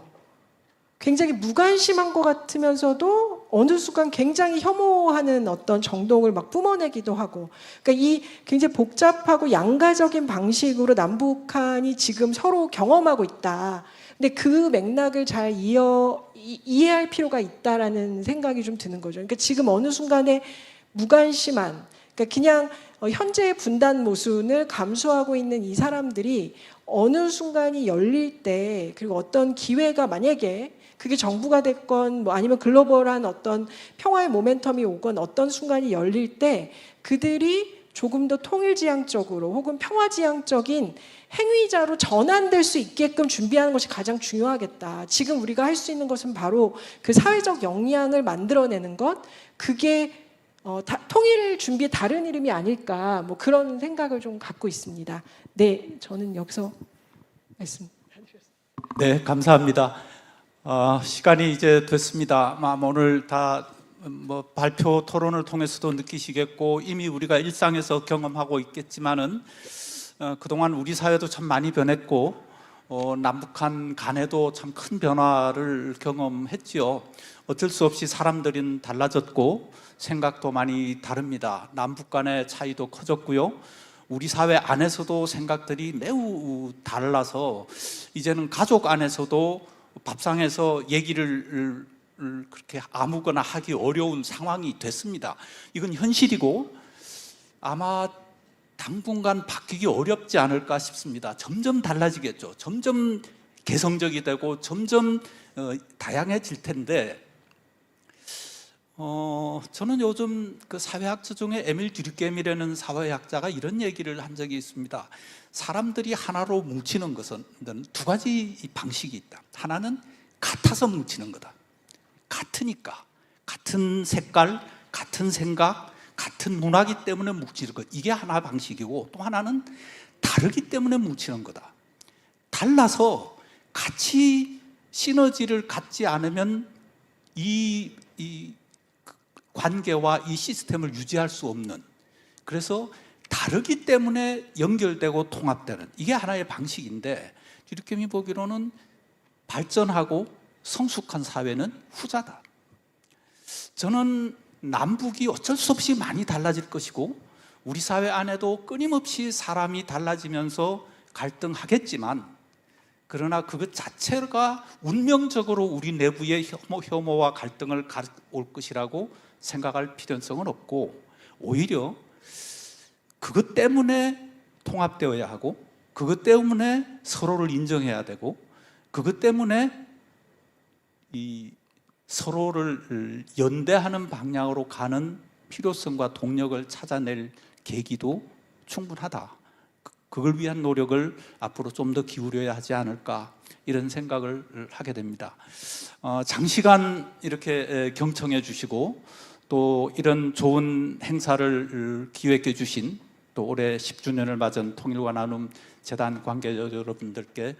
굉장히 무관심한 것 같으면서도 어느 순간 굉장히 혐오하는 어떤 정동을 막 뿜어내기도 하고, 그러니까 이 굉장히 복잡하고 양가적인 방식으로 남북한이 지금 서로 경험하고 있다. 근데 그 맥락을 잘 이해할 필요가 있다라는 생각이 좀 드는 거죠. 그러니까 지금 어느 순간에 무관심한, 그러니까 그냥 현재의 분단 모순을 감수하고 있는 이 사람들이 어느 순간이 열릴 때, 그리고 어떤 기회가 만약에 그게 정부가 됐건 뭐 아니면 글로벌한 어떤 평화의 모멘텀이 오건 어떤 순간이 열릴 때 그들이 조금 더 통일지향적으로 혹은 평화지향적인 행위자로 전환될 수 있게끔 준비하는 것이 가장 중요하겠다. 지금 우리가 할 수 있는 것은 바로 그 사회적 역량을 만들어내는 것, 그게 통일 준비의 다른 이름이 아닐까, 뭐 그런 생각을 좀 갖고 있습니다. 네, 저는 여기서 말씀드렸습니다. 네, 감사합니다. 시간이 이제 됐습니다. 오늘 다 뭐 발표 토론을 통해서도 느끼시겠고, 이미 우리가 일상에서 경험하고 있겠지만은 그동안 우리 사회도 참 많이 변했고, 남북한 간에도 참 큰 변화를 경험했지요. 어쩔 수 없이 사람들은 달라졌고 생각도 많이 다릅니다. 남북 간의 차이도 커졌고요. 우리 사회 안에서도 생각들이 매우 달라서 이제는 가족 안에서도 밥상에서 얘기를 그렇게 아무거나 하기 어려운 상황이 됐습니다. 이건 현실이고 아마 당분간 바뀌기 어렵지 않을까 싶습니다. 점점 달라지겠죠. 점점 개성적이 되고 점점 다양해질 텐데, 저는 요즘 그 사회학자 중에 에밀 듀르켐이라는 사회학자가 이런 얘기를 한 적이 있습니다. 사람들이 하나로 뭉치는 것은 두 가지 방식이 있다. 하나는 같아서 뭉치는 거다. 같으니까, 같은 색깔, 같은 생각, 같은 문화기 때문에 뭉치는 것, 이게 하나 방식이고, 또 하나는 다르기 때문에 뭉치는 거다. 달라서 같이 시너지를 갖지 않으면 이 관계와 이 시스템을 유지할 수 없는, 그래서 다르기 때문에 연결되고 통합되는, 이게 하나의 방식인데, 디르케미 보기로는 발전하고 성숙한 사회는 후자다. 저는 남북이 어쩔 수 없이 많이 달라질 것이고, 우리 사회 안에도 끊임없이 사람이 달라지면서 갈등하겠지만, 그러나 그것 자체가 운명적으로 우리 내부의 혐오와 갈등을 가져올 것이라고 생각할 필요성은 없고, 오히려 그것 때문에 통합되어야 하고, 그것 때문에 서로를 인정해야 되고, 그것 때문에 이 서로를 연대하는 방향으로 가는 필요성과 동력을 찾아낼 계기도 충분하다. 그걸 위한 노력을 앞으로 좀 더 기울여야 하지 않을까, 이런 생각을 하게 됩니다. 장시간 이렇게 경청해 주시고, 또 이런 좋은 행사를 기획해 주신, 또 올해 10주년을 맞은 통일과 나눔 재단 관계자 여러분들께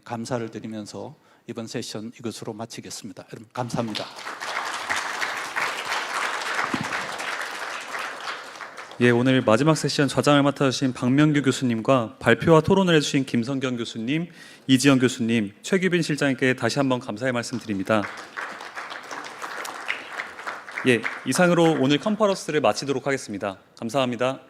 감사를 드리면서 이번 세션 이것으로 마치겠습니다. 여러분 감사합니다. 예, 오늘 마지막 세션 좌장을 맡아주신 박명규 교수님과 발표와 토론을 해주신 김성경 교수님, 이지영 교수님, 최규빈 실장님께 다시 한번 감사의 말씀드립니다. 예, 이상으로 오늘 컨퍼런스를 마치도록 하겠습니다. 감사합니다.